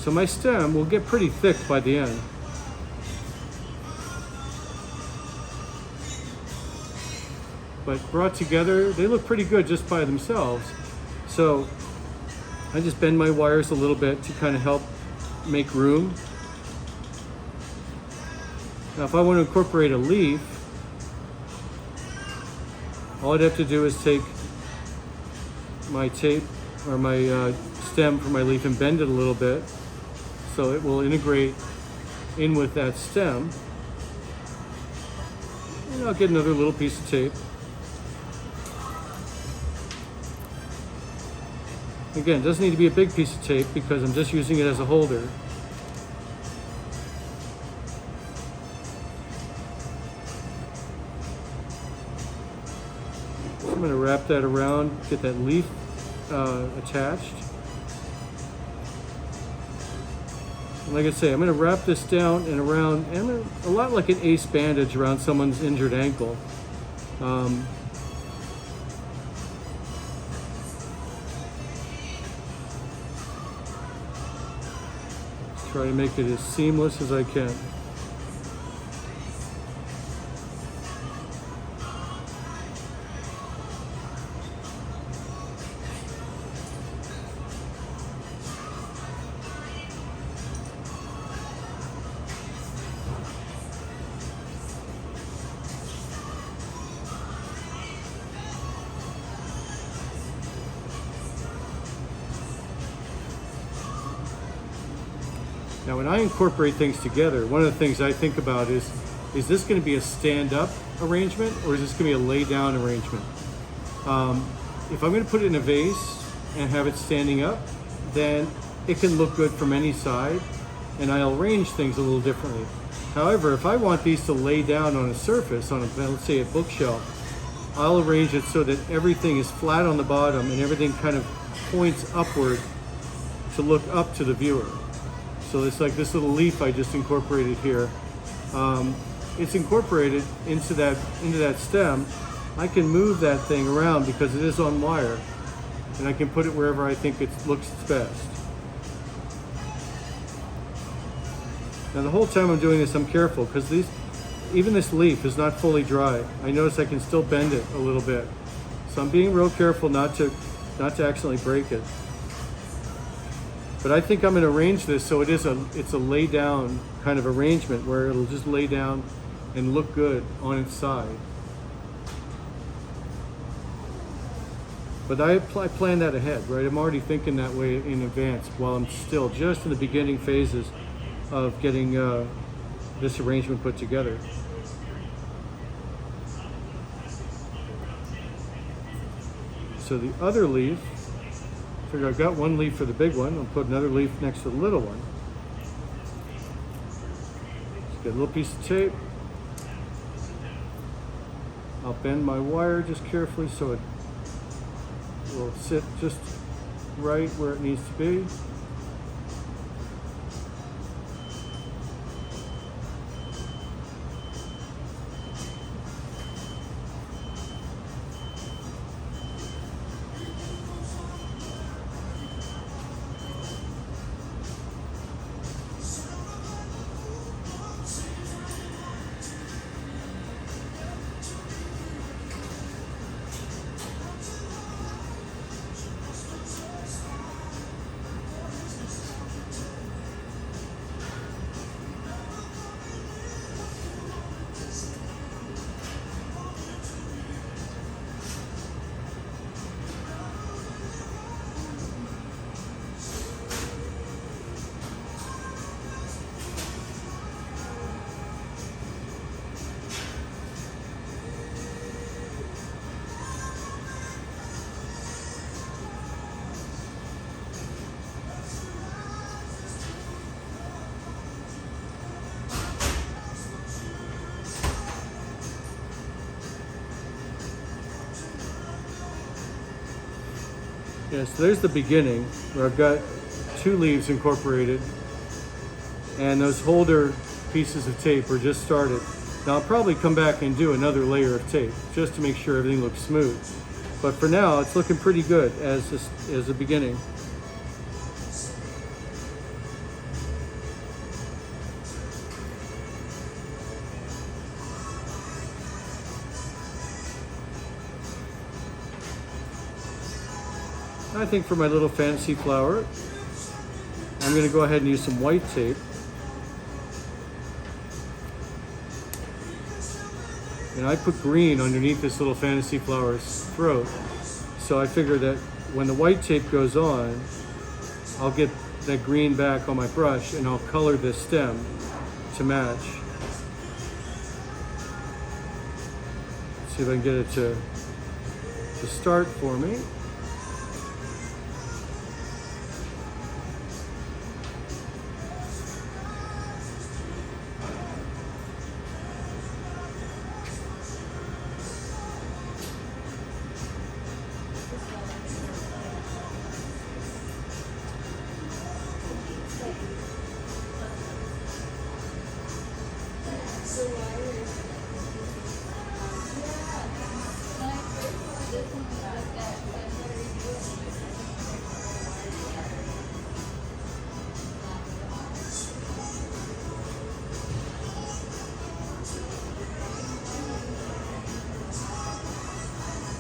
So my stem will get pretty thick by the end. But brought together, they look pretty good just by themselves. So I just bend my wires a little bit to kind of help make room. Now if I want to incorporate a leaf, all I'd have to do is take my tape or my stem for my leaf and bend it a little bit, so it will integrate in with that stem. And I'll get another little piece of tape. Again, it doesn't need to be a big piece of tape because I'm just using it as a holder. So I'm going to wrap that around, get that leaf attached. Like I say, I'm going to wrap this down and around, and a lot like an ace bandage around someone's injured ankle. Try to make it as seamless as I can. Now when I incorporate things together, one of the things I think about is this going to be a stand-up arrangement or is this going to be a lay-down arrangement? If I'm going to put it in a vase and have it standing up, then it can look good from any side, and I'll arrange things a little differently. However, if I want these to lay down on a surface, on a, let's say a bookshelf, I'll arrange it so that everything is flat on the bottom and everything kind of points upward to look up to the viewer. So it's like this little leaf I just incorporated here. It's incorporated into that stem. I can move that thing around because it is on wire, and I can put it wherever I think it looks best. Now the whole time I'm doing this, I'm careful because even this leaf is not fully dry. I notice I can still bend it a little bit. So I'm being real careful not to accidentally break it. But I think I'm going to arrange this so it's a lay down kind of arrangement where it'll just lay down and look good on its side. But I plan that ahead, right? I'm already thinking that way in advance while I'm still just in the beginning phases of getting this arrangement put together. So the other leaf, figure I've got one leaf for the big one. I'll put another leaf next to the little one. Just get a little piece of tape. I'll bend my wire just carefully so it will sit just right where it needs to be. Yeah, so there's the beginning where I've got two leaves incorporated and those holder pieces of tape are just started. Now I'll probably come back and do another layer of tape just to make sure everything looks smooth. But for now, it's looking pretty good as a beginning. I think for my little fantasy flower, I'm going to go ahead and use some white tape. And I put green underneath this little fantasy flower's throat. So I figure that when the white tape goes on, I'll get that green back on my brush and I'll color this stem to match. See if I can get it to start for me.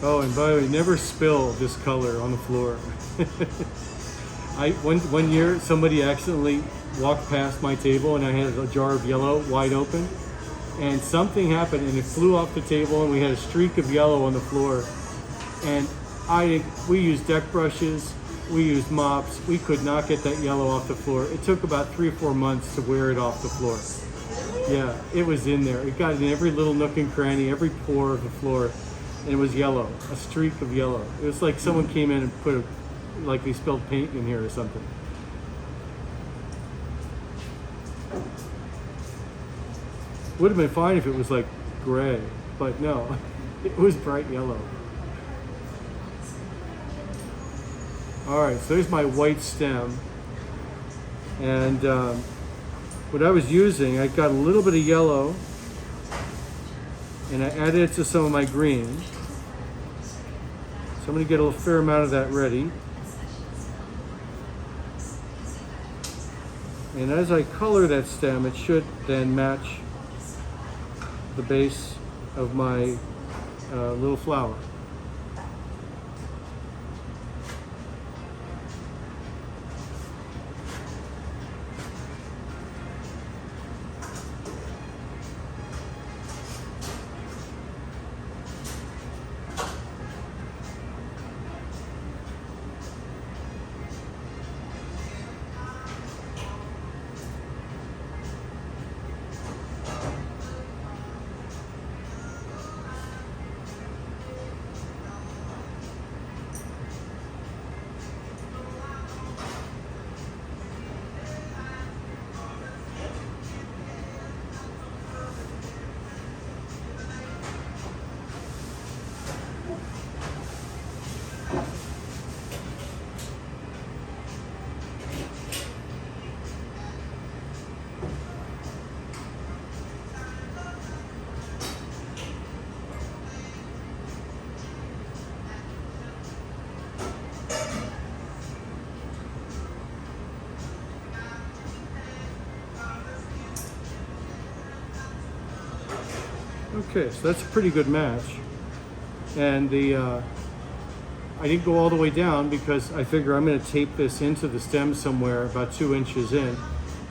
Oh, and by the way, never spill this color on the floor. One year, somebody accidentally walked past my table and I had a jar of yellow wide open. And something happened and it flew off the table and we had a streak of yellow on the floor. And we used deck brushes, we used mops, we could not get that yellow off the floor. It took about 3 or 4 months to wear it off the floor. Yeah, it was in there. It got in every little nook and cranny, every pore of the floor. And it was yellow, a streak of yellow. It was like someone came in and put like they spilled paint in here or something. Would have been fine if it was like gray, but no, it was bright yellow. All right, so there's my white stem. And what I was using, I got a little bit of yellow and I added it to some of my green. So I'm going to get a fair amount of that ready. And as I color that stem, it should then match the base of my little flower. Okay, so that's a pretty good match. And I didn't go all the way down because I figure I'm going to tape this into the stem somewhere about 2 inches in.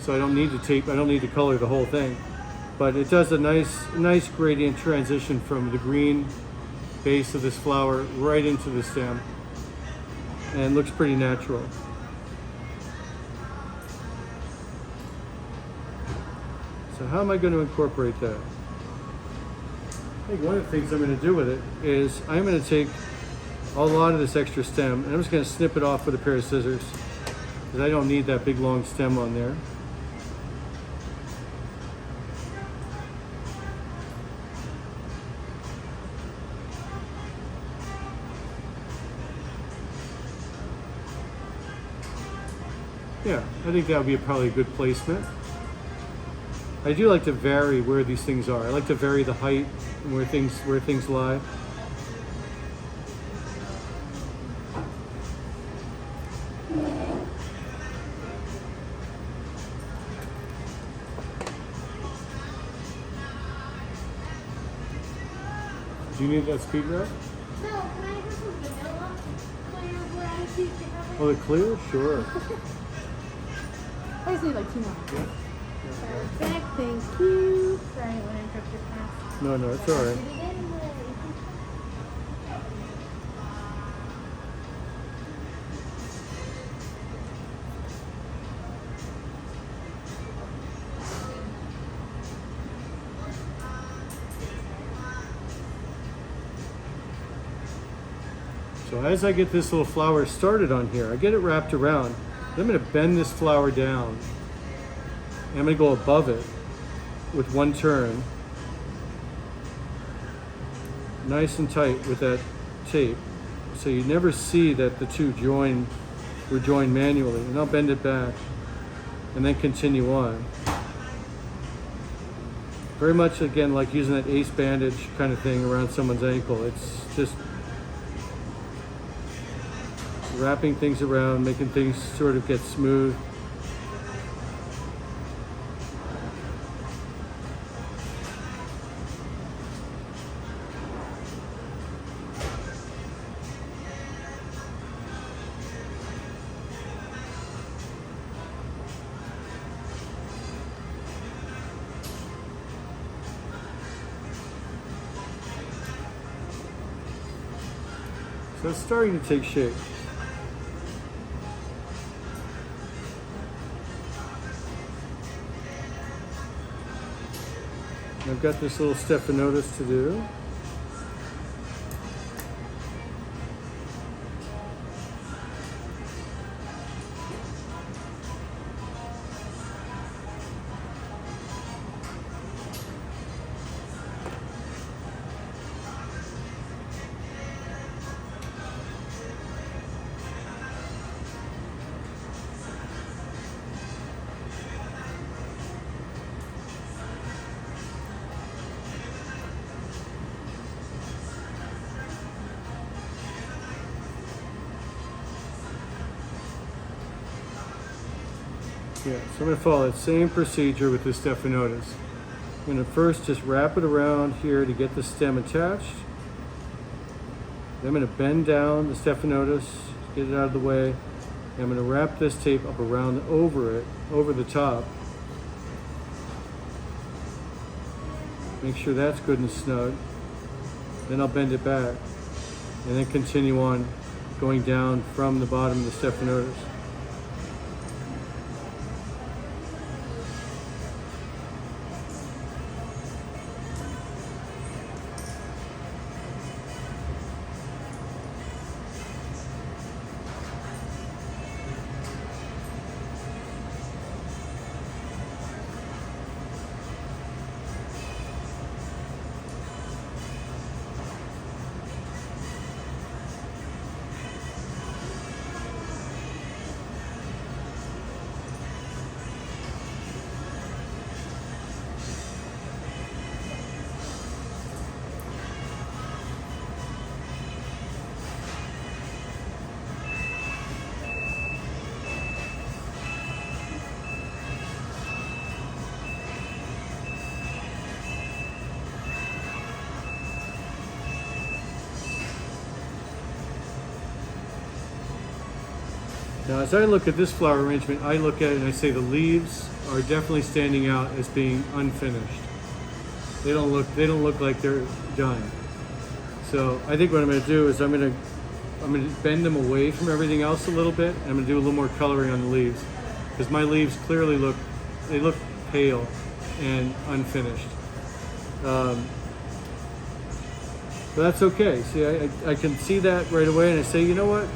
So I don't need to tape, I don't need to color the whole thing. But it does a nice gradient transition from the green base of this flower right into the stem. And looks pretty natural. So how am I going to incorporate that? I think one of the things I'm going to do with it is I'm going to take a lot of this extra stem and I'm just going to snip it off with a pair of scissors because I don't need that big long stem on there. Yeah, I think that would be probably a good placement. I do like to vary where these things are. I like to vary the height and where things lie. Do you need that speed rack? No, can I have some vanilla clear brand cheese? Oh, the clear? Sure. I just need like 2 more. Yeah. Perfect, thank you. Sorry, when I interrupt your class. No, it's all right. Did it anyway. So as I get this little flower started on here, I get it wrapped around. Then I'm going to bend this flower down. And I'm going to go above it with one turn. Nice and tight with that tape. So you never see that the two were joined manually. And I'll bend it back and then continue on. Very much, again, like using that ace bandage kind of thing around someone's ankle. It's just wrapping things around, making things sort of get smooth. So it's starting to take shape. I've got this little stephanotis to do. Yeah, so I'm going to follow that same procedure with the stephanotis. I'm going to first just wrap it around here to get the stem attached. Then I'm going to bend down the stephanotis, get it out of the way. And I'm going to wrap this tape up around over it, over the top. Make sure that's good and snug. Then I'll bend it back and then continue on going down from the bottom of the stephanotis. Now, as I look at this flower arrangement, I look at it and I say the leaves are definitely standing out as being unfinished. They don't look like they're done. So I think what I'm going to do is I'm going to bend them away from everything else a little bit. And I'm going to do a little more coloring on the leaves because my leaves clearly look pale and unfinished. But that's okay. See, I can see that right away, and I say, you know what?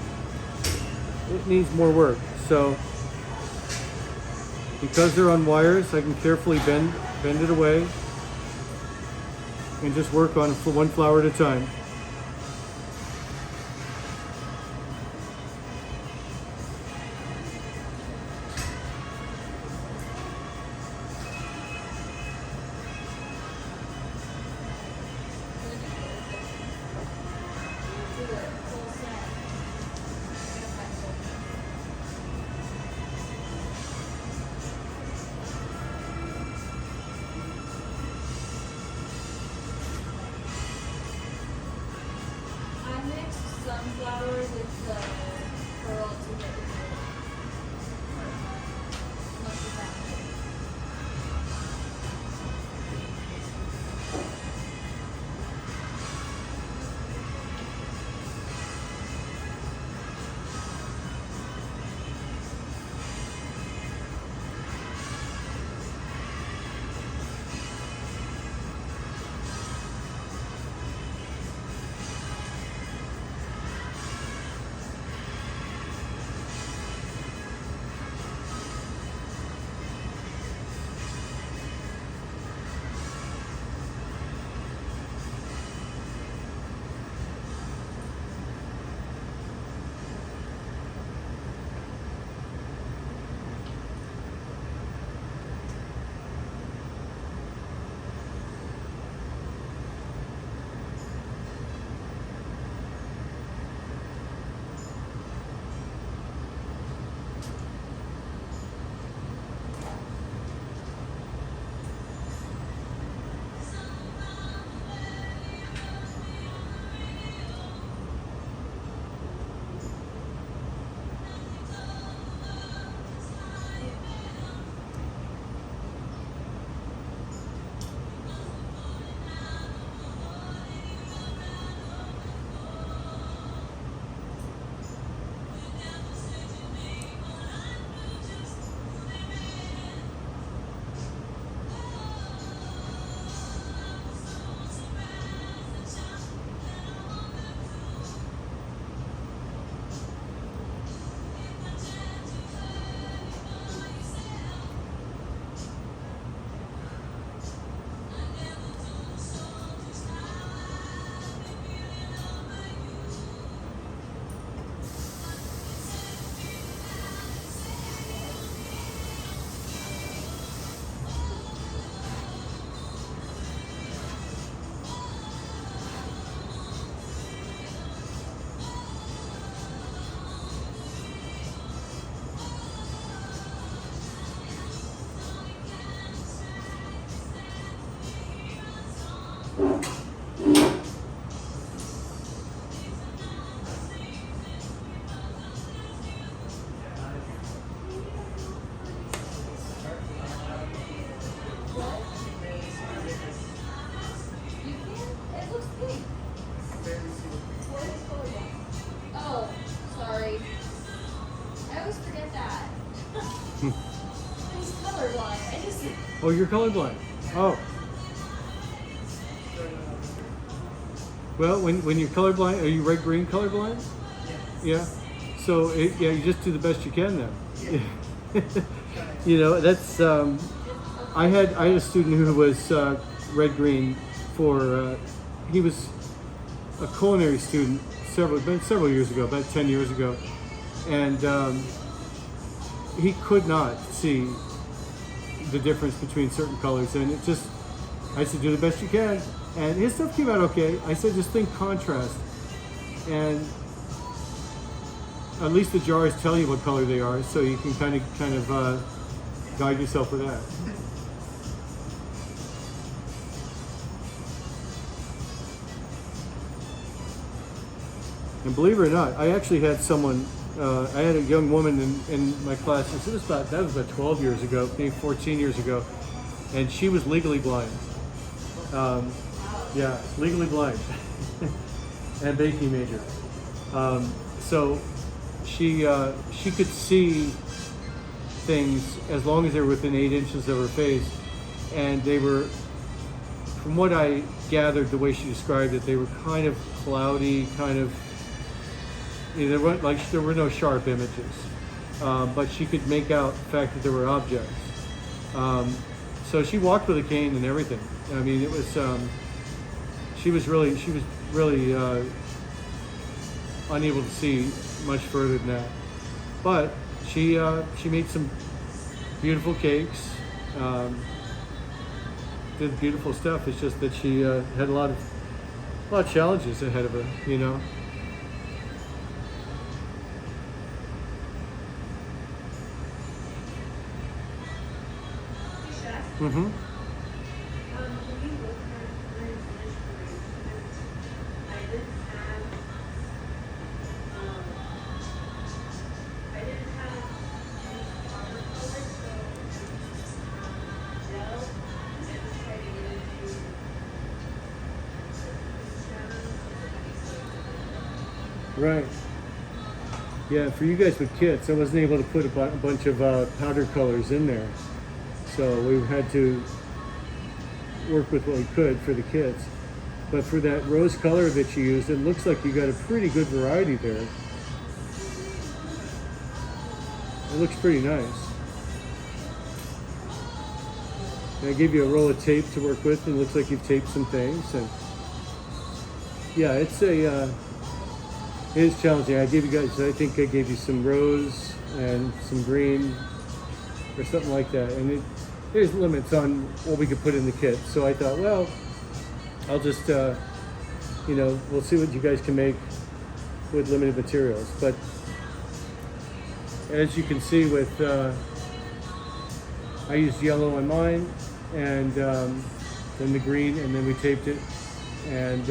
It needs more work. So because they're on wires, I can carefully bend it away and just work on one flower at a time. He's colorblind. I just. Oh, you're colorblind. Oh. Well, when you're colorblind, are you red-green colorblind? Yeah. So yeah, you just do the best you can then. You know, that's. I had a student who was red-green for. He was a culinary student several years ago, about 10 years ago, and he could not see the difference between certain colors, and it just. I said, do the best you can, and his stuff came out okay. I said, just think contrast, and at least the jars tell you what color they are, so you can kind of guide yourself with that. And believe it or not, I actually had someone. I had a young woman in my class. That was about 12 years ago, maybe 14 years ago, and she was legally blind. Yeah, legally blind, and baking major. So she could see things as long as they were within 8 inches of her face, and they were, from what I gathered, the way she described it, they were kind of cloudy, kind of. There were no sharp images, but she could make out the fact that there were objects. So she walked with a cane and everything. I mean, it was. She was really unable to see much further than that. But she made some beautiful cakes, did beautiful stuff. It's just that she had a lot of challenges ahead of her, you know. Mm-hmm. When we looked at my initially, I didn't have any watercolor, so gel and try to get into Right. Yeah, for you guys with kits, I wasn't able to put a bunch of powder colors in there. So we had to work with what we could for the kits. But for that rose color that you used, it looks like you got a pretty good variety there. It looks pretty nice. And I gave you a roll of tape to work with, and it looks like you've taped some things. And yeah, it is challenging. I think I gave you some rose and some green or something like that. And there's limits on what we could put in the kit. So I thought, well, I'll just, we'll see what you guys can make with limited materials. But as you can see with, I used yellow on mine, and then the green, and then we taped it. And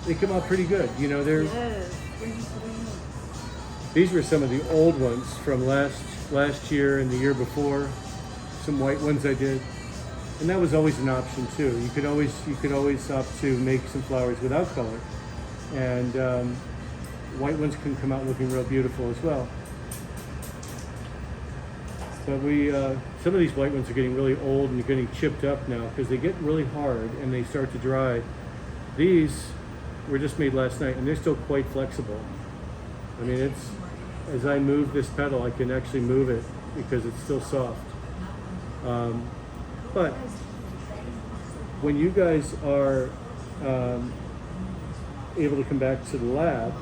they come out pretty good. You know, these were some of the old ones from last year and the year before. Some white ones I did, and that was always an option too. You could always opt to make some flowers without color, and white ones can come out looking real beautiful as well. But some of these white ones are getting really old and getting chipped up now because they get really hard and they start to dry. These were just made last night, and they're still quite flexible. I mean, as I move this petal, I can actually move it because it's still soft. But when you guys are able to come back to the lab,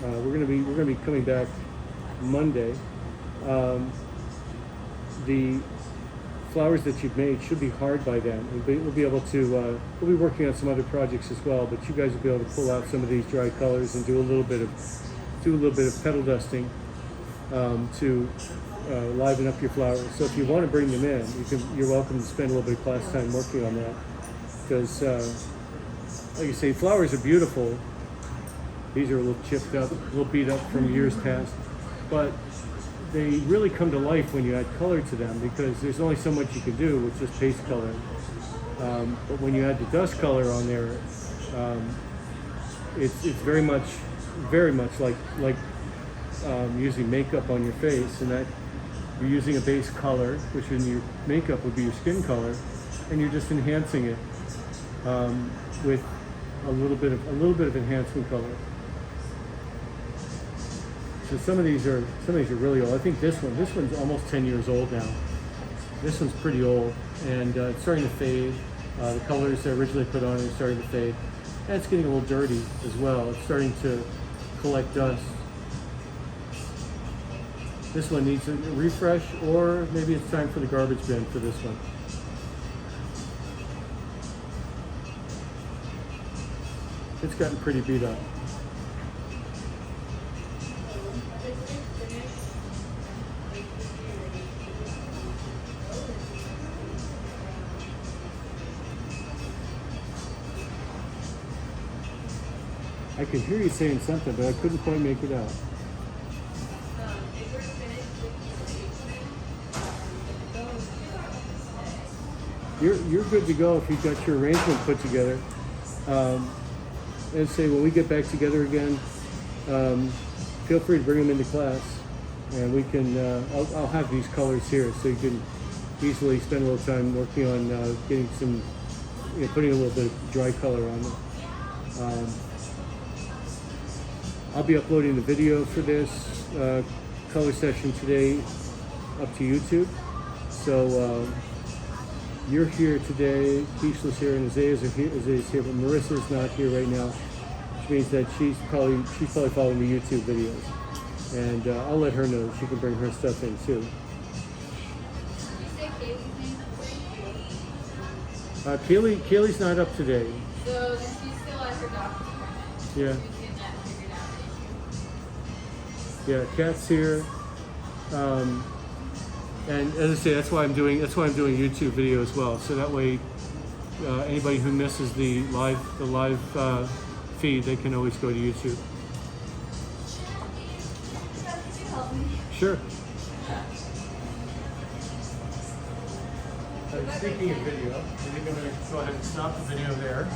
we're gonna be coming back Monday. The flowers that you've made should be hard by then. We'll be able to. We'll be working on some other projects as well, but you guys will be able to pull out some of these dry colors and do a little bit of petal dusting to liven up your flowers. So if you want to bring them in, you're welcome to spend a little bit of class time working on that, because like you say, flowers are beautiful. These are a little chipped up, a little beat up from years past, but they really come to life when you add color to them, because there's only so much you can do with just paste color. But when you add the dust color on there, it's very much like using makeup on your face, and that you're using a base color, which in your makeup would be your skin color, and you're just enhancing it with a little bit of enhancement color. So some of these are really old. I think this one's almost 10 years old now. This one's pretty old, and it's starting to fade. The colors I originally put on are starting to fade, and it's getting a little dirty as well. It's starting to collect dust. This one needs a refresh, or maybe it's time for the garbage bin for this one. It's gotten pretty beat up. I could hear you saying something, but I couldn't quite make it out. You're good to go if you've got your arrangement put together. And say when we get back together again, feel free to bring them into class, and we can. I'll have these colors here, so you can easily spend a little time working on getting some, putting a little bit of dry color on them. I'll be uploading the video for this color session today up to YouTube. So you're here today, Keisha's here, and Isaiah's here, but Marissa's not here right now, which means that she's probably following the YouTube videos. And I'll let her know she can bring her stuff in too. Kaylee's not up today. So she's still at her doctor's appointment. Yeah. She's getting that figured out. Yeah, Kat's here, and as I say, that's why I'm doing YouTube video as well. So that way, anybody who misses the live feed, they can always go to YouTube. Could you help me? Sure. Speaking of video, we're going to go ahead and stop the video there.